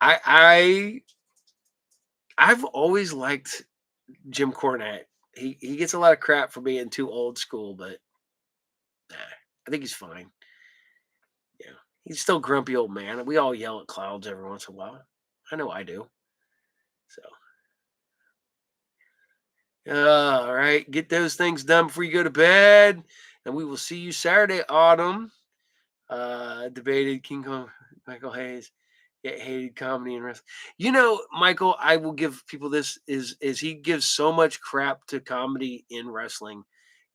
I I've always liked Jim Cornette. He gets a lot of crap for being too old school, but nah, I think he's fine. He's still grumpy old man. We all yell at clouds every once in a while. I know I do. So, all right, get those things done before you go to bed, and we will see you Saturday, Autumn. Debated King Kong, Michael Hayes. Yeah, hated comedy and wrestling. You know, Michael, I will give people this is he gives so much crap to comedy in wrestling.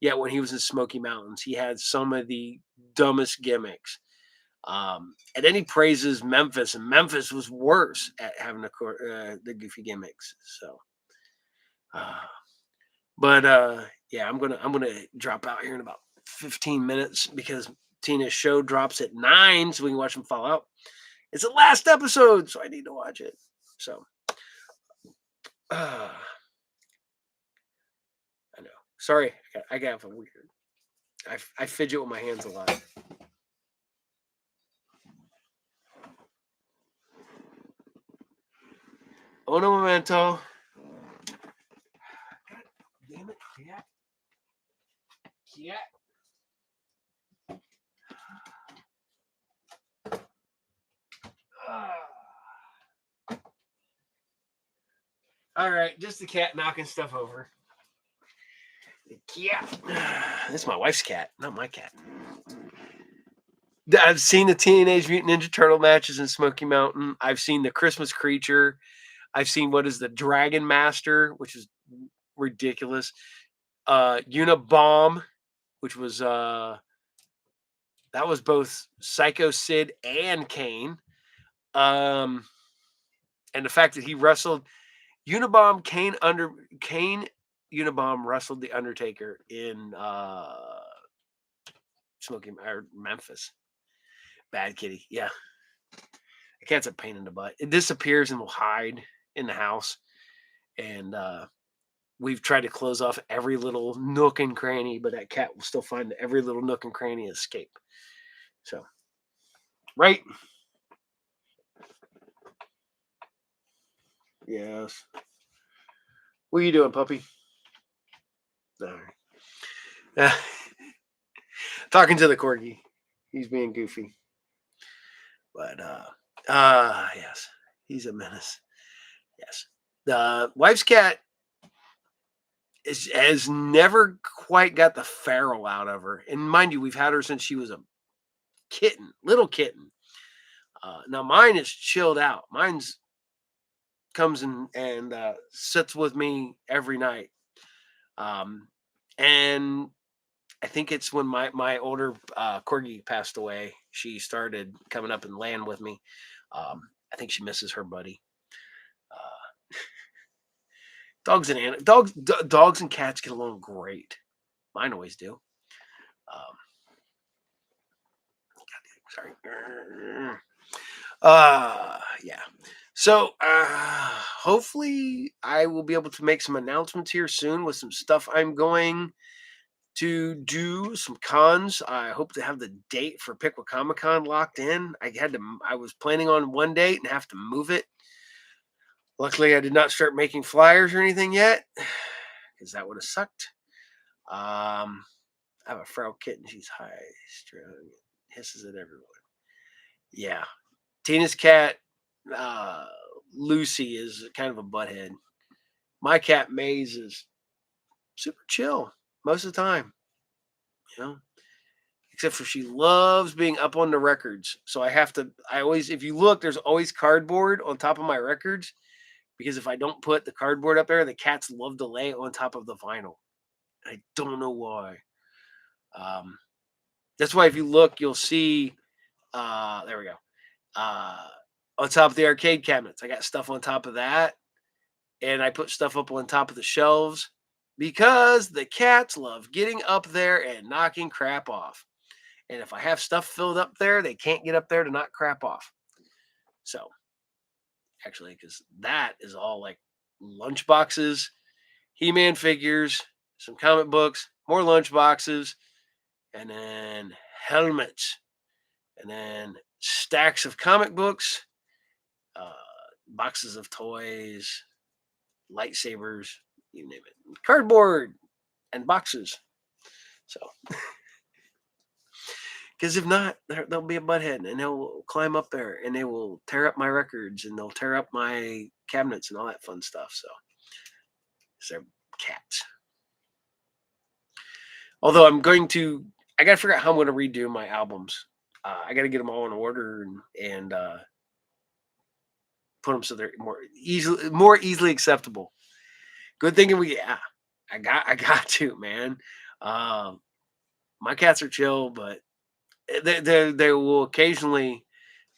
Yet when he was in Smoky Mountains, he had some of the dumbest gimmicks. And then he praises Memphis, and Memphis was worse at having the goofy gimmicks. So, uh, but yeah, I'm gonna drop out here in about 15 minutes because Tina's show drops at 9, so we can watch them fall out. It's the last episode, so I need to watch it. So, uh, I know. Sorry, I got a weird. I fidget with my hands a lot. Oh no, memento. God damn it, cat. Cat. Ah. All right, just the cat knocking stuff over. The cat. This is my wife's cat, not my cat. I've seen the Teenage Mutant Ninja Turtle matches in Smoky Mountain. I've seen the Christmas Creature. I've seen what is the Dragon Master, which is ridiculous. Unabomb, which was that was both Psycho Sid and Kane. And the fact that he wrestled Unabomb, Kane Unabomb wrestled the Undertaker in Smoky or Memphis. Bad Kitty, yeah. The cat's a pain in the butt. It disappears and will hide in the house, and we've tried to close off every little nook and cranny, but that cat will still find every little nook and cranny escape. So, right? Yes. What are you doing, puppy? All right. Talking to the corgi. He's being goofy. But yes, he's a menace. Yes. The wife's cat has never quite got the feral out of her. And mind you, we've had her since she was a kitten, little kitten. Now mine is chilled out. Mine's comes and sits with me every night. And I think it's when my older corgi passed away. She started coming up and laying with me. I think she misses her buddy. Uh, dogs and cats get along great. Mine always do. Um, sorry. Yeah. So hopefully I will be able to make some announcements here soon with some stuff I'm going to do, some cons. I hope to have the date for Pickwick Comic Con locked in. I was planning on one date and have to move it. Luckily, I did not start making flyers or anything yet, because that would have sucked. I have a feral kitten. She's high strung, hisses at everyone. Yeah, Tina's cat, uh, Lucy, is kind of a butthead. My cat Maze is super chill most of the time. You know, except for she loves being up on the records. So I always, if you look, there's always cardboard on top of my records because if I don't put the cardboard up there, the cats love to lay on top of the vinyl. I don't know why. Um, that's why if you look, you'll see, there we go. Uh, on top of the arcade cabinets, I got stuff on top of that. And I put stuff up on top of the shelves because the cats love getting up there and knocking crap off. And if I have stuff filled up there, they can't get up there to knock crap off. So, actually, because that is all like lunch boxes, He-Man figures, some comic books, more lunch boxes, and then helmets, and then stacks of comic books, uh, boxes of toys, lightsabers, you name it, cardboard, and boxes. So Because if not, there'll be a butthead, and they'll climb up there, and they will tear up my records, and they'll tear up my cabinets and all that fun stuff. So, they're cats. Although I got to figure out how I'm going to redo my albums. I got to get them all in order and put them so they're more easily acceptable. Good thinking. Yeah, I got to, man. Uh, my cats are chill, but they will occasionally.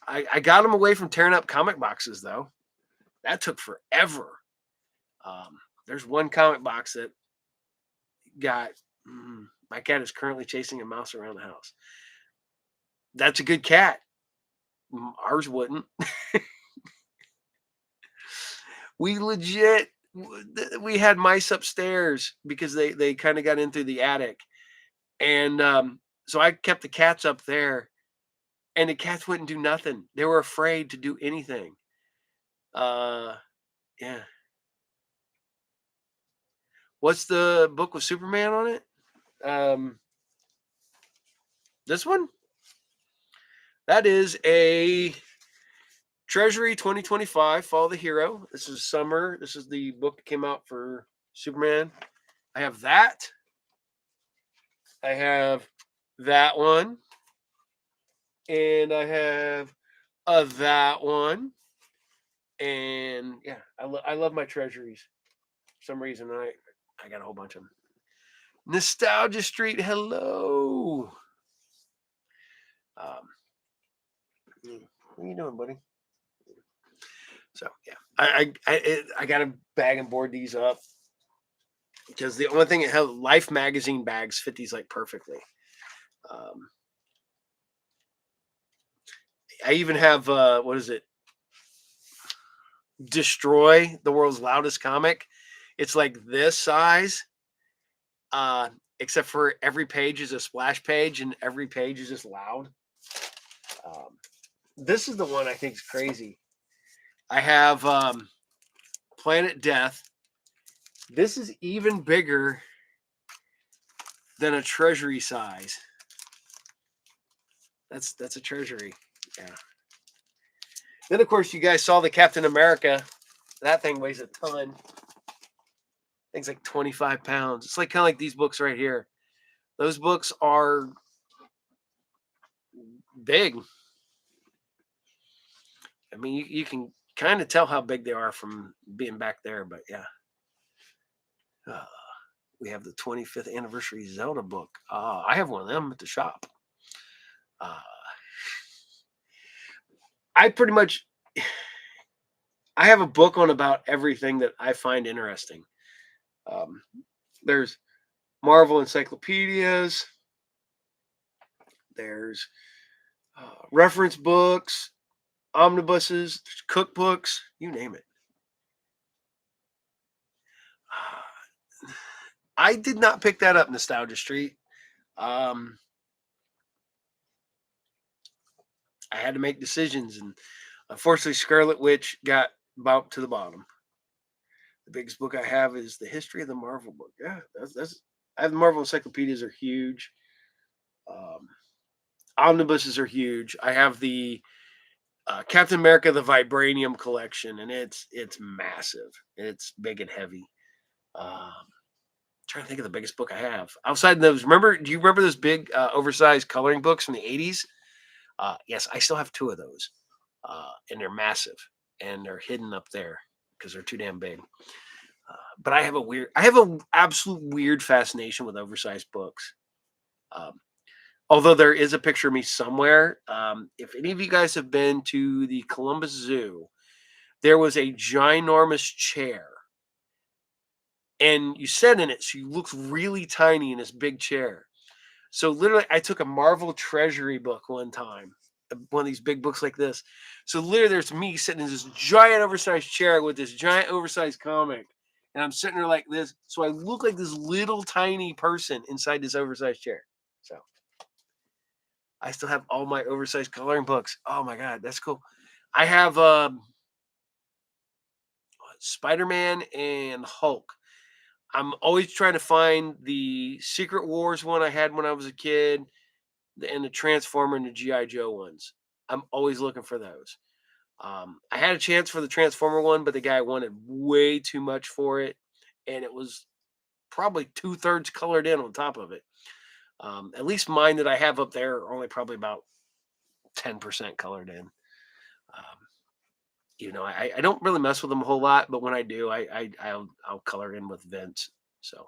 I got them away from tearing up comic boxes though. That took forever. There's one comic box that got. My cat is currently chasing a mouse around the house. That's a good cat. Ours wouldn't. We legit we had mice upstairs because they kind of got in through the attic, and so I kept the cats up there, and the cats wouldn't do nothing. They were afraid to do anything. Uh, yeah. What's the book with Superman on it? Um, this one? That is a Treasury 2025 Follow the Hero. This is summer. This is the book that came out for Superman. I have that. I have that one. And I have that one. And yeah, I love my treasuries. For some reason, I got a whole bunch of them. Nostalgia Street, hello. What are you doing, buddy? So yeah, I got to bag and board these up because the only thing that has Life magazine bags fit these like perfectly. Um, I even have what is it? Destroy, the world's loudest comic. It's like this size, uh, except for every page is a splash page and every page is just loud. This is the one I think is crazy. I have Planet Death. This is even bigger than a treasury size. That's a treasury. Yeah. Then of course you guys saw the Captain America. That thing weighs a ton. Thing's like 25 pounds. It's like kind of like these books right here. Those books are big. I mean, you can kind of tell how big they are from being back there, but yeah. We have the 25th anniversary Zelda book. I have one of them at the shop. I pretty much I have a book on about everything that I find interesting. There's Marvel encyclopedias. There's reference books, omnibuses, cookbooks, you name it. I did not pick that up, Nostalgia Street. I had to make decisions, and unfortunately, Scarlet Witch got bumped to the bottom. The biggest book I have is the history of the Marvel book. Yeah, that's I have the Marvel encyclopedias are huge. Omnibuses are huge. I have the Captain America the Vibranium collection, and it's massive. It's big and heavy. Trying to think of the biggest book I have outside those. Do you remember those big oversized coloring books from the 80s? Yes, I still have two of those, and they're massive, and they're hidden up there because they're too damn big. But I have a absolute weird fascination with oversized books. Um, Although there is a picture of me somewhere. If any of you guys have been to the Columbus Zoo, there was a ginormous chair, and you sat in it, so you looked really tiny in this big chair. So literally, I took a Marvel Treasury book one time, one of these big books like this. So literally, there's me sitting in this giant oversized chair with this giant oversized comic, and I'm sitting there like this. So I look like this little tiny person inside this oversized chair. So I still have all my oversized coloring books. Oh my god, that's cool. I have Spider-Man and Hulk. I'm always trying to find the Secret Wars one I had when I was a kid. and the Transformer and the GI Joe ones. I'm always looking for those. I had a chance for the Transformer one, but the guy wanted way too much for it, and it was probably 2/3 colored in on top of it. At least mine that I have up there are only probably about 10% colored in. Um, I don't really mess with them a whole lot, but when I do, I'll color in with Vince. So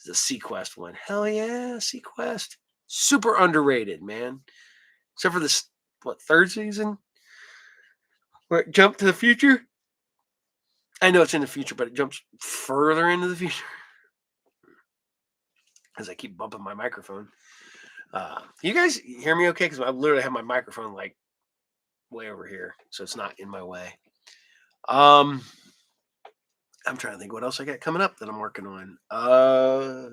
the Sequest one, hell yeah, Sequest, super underrated, man. Except for this, what, third season where it jumped to the future. I know it's in the future, but it jumps further into the future as I keep bumping my microphone. You guys hear me okay? Because I literally have my microphone like way over here, so it's not in my way. Um, I'm trying to think what else I got coming up that I'm working on. I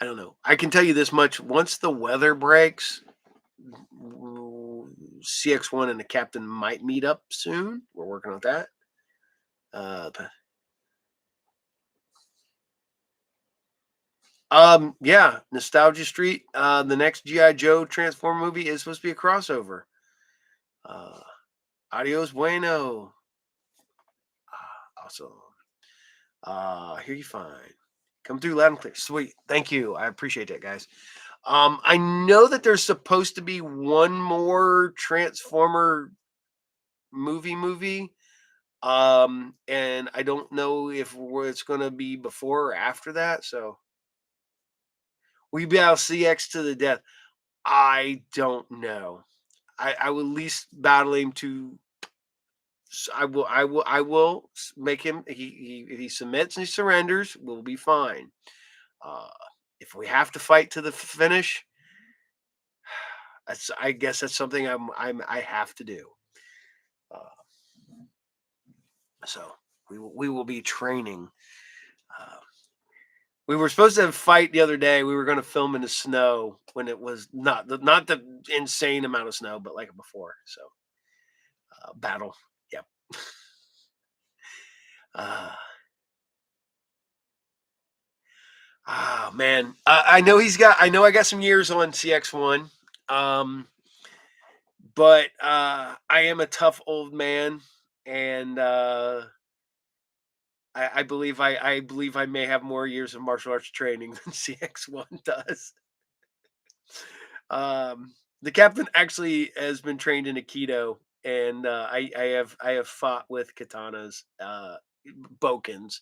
don't know. I can tell you this much: once the weather breaks, CX1 and the captain might meet up soon. We're working on that. Yeah, Nostalgia Street. The next GI Joe Transform movie is supposed to be a crossover. Uh, Adios bueno. Awesome. Hear you fine. Come through loud and clear. Sweet. Thank you. I appreciate that, guys. I know that there's supposed to be one more Transformer movie. And I don't know if it's going to be before or after that. So we battle CX to the death. I don't know. I will at least battle him to. I will make him. He if he submits and he surrenders, we'll be fine. Uh, if we have to fight to the finish, I guess that's something I have to do. Uh, so we will be training. Uh, we were supposed to have fight the other day. We were going to film in the snow when it was not the insane amount of snow, but like before. So battle. Yep. Uh, man, I know he's got. I know I got some years on CX1, but I am a tough old man, and I believe I may have more years of martial arts training than CX1 does. The captain actually has been trained in Aikido, and I have fought with katanas, bokens,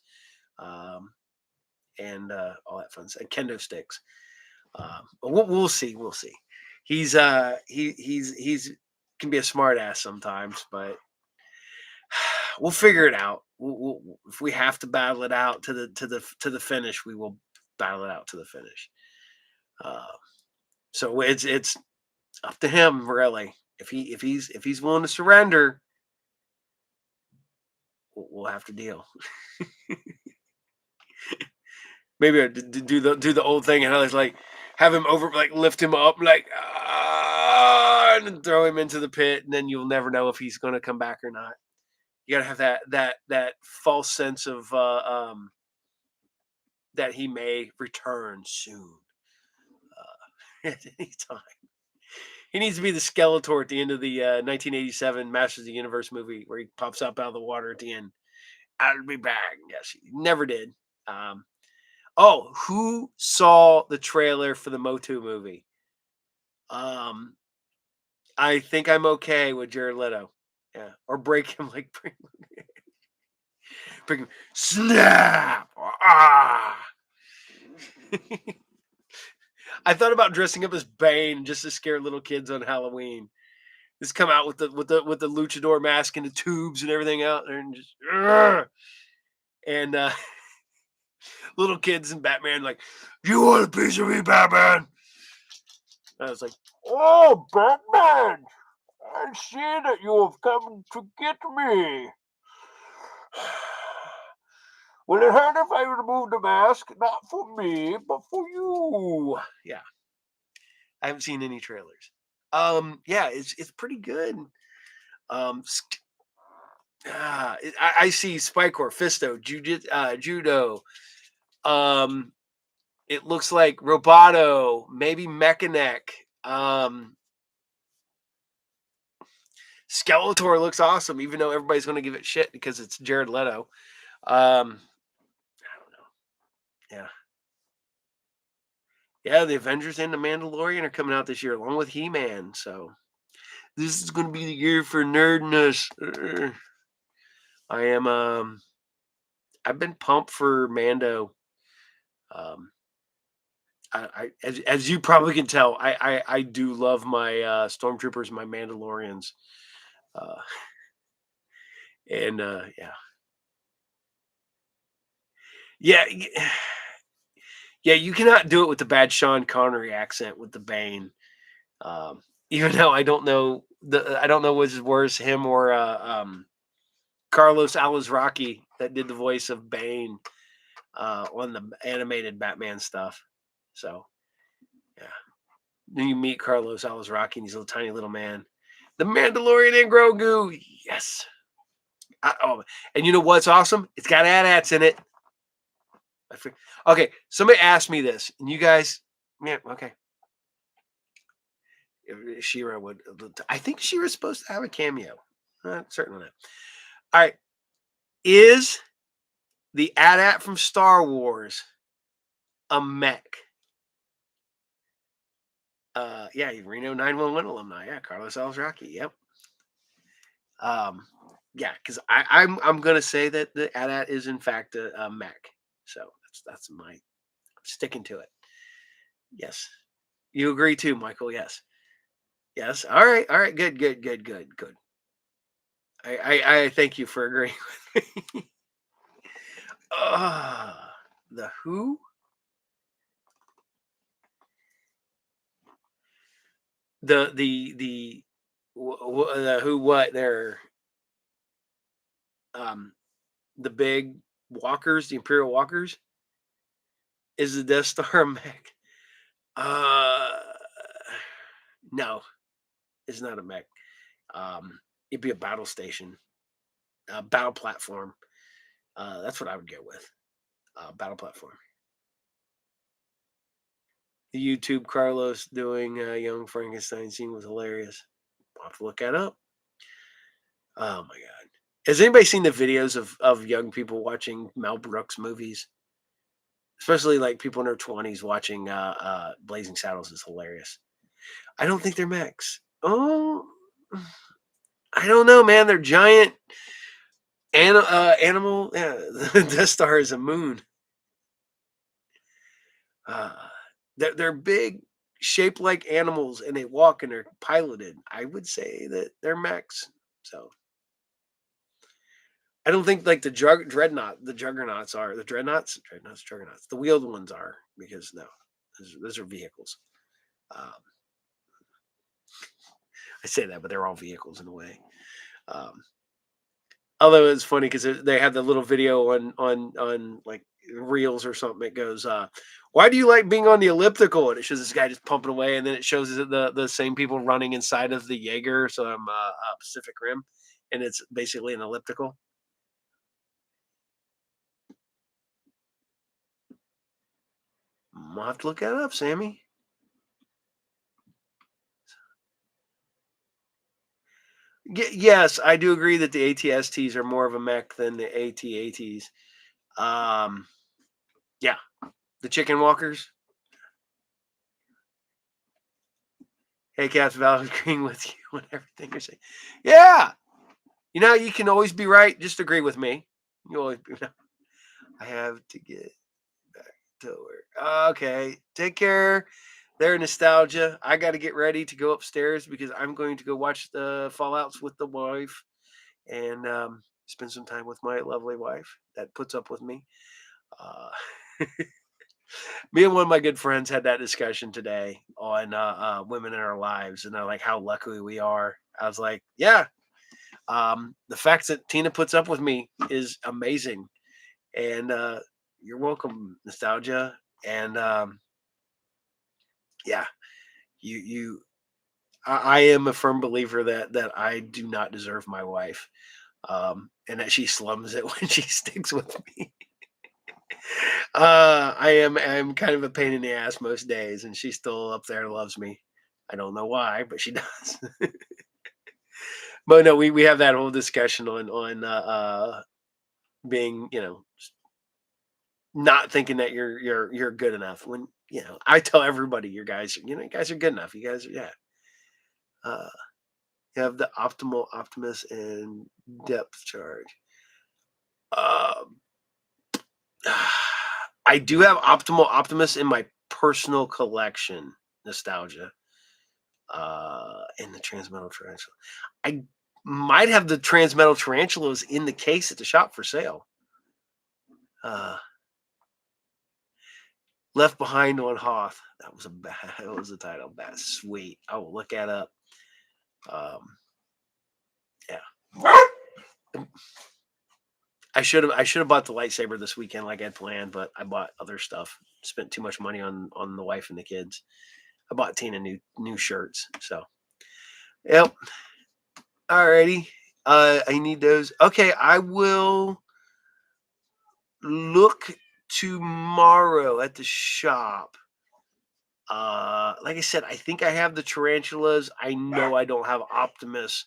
um, and all that fun stuff, kendo sticks. But we'll see. We'll see. He's can be a smart ass sometimes, but we'll figure it out. If we have to battle it out to the finish, we will battle it out to the finish. Uh, so it's up to him really. If he's willing to surrender, we'll have to deal. Maybe I do the old thing and I was like have him over like lift him up like and then throw him into the pit, and then you'll never know if he's going to come back or not. You got to have that false sense of that he may return soon at any time. He needs to be the Skeletor at the end of the 1987 Masters of the Universe movie where he pops up out of the water at the end. I'll be back. Yes, he never did. Um, who saw the trailer for the Motu movie? Um, I think I'm okay with Jared Leto. Yeah, or break him like break him. Snap! Ah! I thought about dressing up as Bane just to scare little kids on Halloween. Just come out with the luchador mask and the tubes and everything out there and just and little kids and Batman like, you want a piece of me, Batman? I was like, oh, Batman, I see that you have come to get me. Will it hurt if I remove the mask? Not for me, but for you. Yeah, I haven't seen any trailers. Yeah, it's pretty good. Um, I see Spikor, Fisto, Judo, It looks like Roboto, maybe Mechanic. Skeletor looks awesome, even though everybody's going to give it shit because it's Jared Leto. I don't know. Yeah. Yeah, the Avengers and the Mandalorian are coming out this year along with He-Man. So this is going to be the year for nerdness. I am I've been pumped for Mando. Um as you probably can tell, I do love my stormtroopers, my Mandalorians. Uh and yeah. Yeah, yeah, you cannot do it with the bad Sean Connery accent with the Bane. Even though I don't know which is worse, him or Carlos Alazraqui that did the voice of Bane on the animated Batman stuff. So yeah, then you meet Carlos Alazraqui and he's a little tiny little man. The Mandalorian and Grogu, yes. Oh, and you know what's awesome? It's got AT-ATs in it. Okay, somebody asked me this, and you guys, yeah, okay. Shira would. I think she was supposed to have a cameo. Certainly not. All right, is the AT-AT from Star Wars a mech? Yeah, Reno 911 alumni. Yeah, Carlos Alazraqui. Yep. Um, yeah, because I'm gonna say that the AT-AT is in fact a mech. So that's my sticking to it. Yes, you agree too, Michael. Yes, yes. All right. Good, good, good, good, good. I thank you for agreeing with me. The Who, the Who, what they're um the big walkers, the Imperial walkers. Is the Death Star a mech? Uh, no, it's not a mech. Um, it'd be a battle station, a battle platform. That's what I would go with. Battle platform. The YouTube Carlos doing Young Frankenstein scene was hilarious. I'll have to look that up. Oh my god. Has anybody seen the videos of young people watching Mel Brooks movies? Especially like people in their 20s watching Blazing Saddles is hilarious. I don't think they're mechs. Oh, I don't know, man. They're giant animal. Yeah, the Death Star is a moon. Uh, they're big, shaped like animals, and they walk and they're piloted. I would say that they're mechs. So I don't think like the juggernauts are the dreadnoughts, juggernauts. The wheeled ones are because no, those are vehicles. Um, I say that, but they're all vehicles in a way. Um, Although it's funny because they have the little video on like reels or something. It goes, "Why do you like being on the elliptical?" And it shows this guy just pumping away, and then it shows the same people running inside of the Jaeger, so I'm Pacific Rim, and it's basically an elliptical. I'll have to look that up, Sammy. Yes, I do agree that the ATSTs are more of a mech than the ATATs. Um, yeah, the chicken walkers. Hey, Cats, Valid agreeing with you on everything you're saying. Yeah, you know you can always be right. Just agree with me. You always. I have to get back to work. Okay, take care. Their nostalgia. I got to get ready to go upstairs because I'm going to go watch the Fallout's with the wife and spend some time with my lovely wife that puts up with me. Uh, Me and one of my good friends had that discussion today on women in our lives, and they're like, "How lucky we are." I was like, "Yeah, the fact that Tina puts up with me is amazing." And you're welcome, nostalgia. And yeah, you, I am a firm believer that I do not deserve my wife, and that she slums it when she sticks with me. I'm kind of a pain in the ass most days, and she's still up there and loves me. I don't know why, but she does. But no, we have that whole discussion on being, not thinking that you're good enough. When I tell everybody, you guys are good enough. You guys, yeah. Uh, you have the optimal optimus and depth charge. Um, I do have optimal optimus in my personal collection. Nostalgia. In the Transmetal Tarantula. I might have the Transmetal Tarantulas in the case at the shop for sale. Uh, Left Behind on Hoth. That was that was the title. That's sweet. I will look that up. Um, yeah. I should have bought the lightsaber this weekend like I'd planned, but I bought other stuff. Spent too much money on the wife and the kids. I bought Tina new shirts. So yep. Alrighty. I need those. Okay, I will look tomorrow at the shop. Like I said, I think I have the tarantulas. I know I don't have Optimus,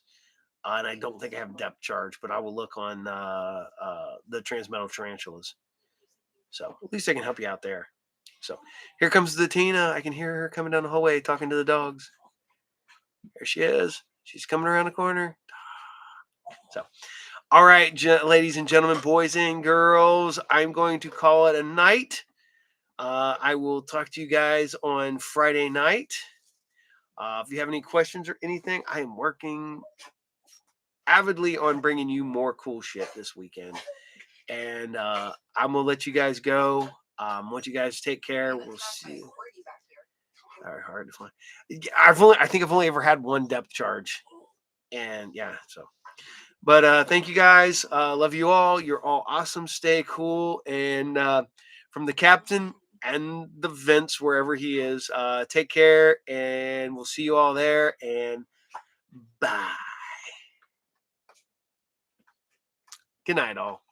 and I don't think I have depth charge, but I will look on the transmetal tarantulas. So at least I can help you out there. So here comes the Tina. I can hear her coming down the hallway talking to the dogs. There she is. She's coming around the corner. So, all right, ladies and gentlemen, boys and girls, I'm going to call it a night. I will talk to you guys on Friday night. If you have any questions or anything, I am working avidly on bringing you more cool shit this weekend. And I'm going to let you guys go. I want you guys to take care. We'll see. All right, hard to find. I think I've only ever had one depth charge. And yeah, so. But thank you guys. Love you all. You're all awesome. Stay cool. And from the captain and the Vince, wherever he is, take care. And we'll see you all there. And bye. Good night, all.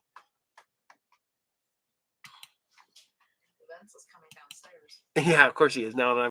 Vince is coming downstairs. Yeah, of course he is. Now that I'm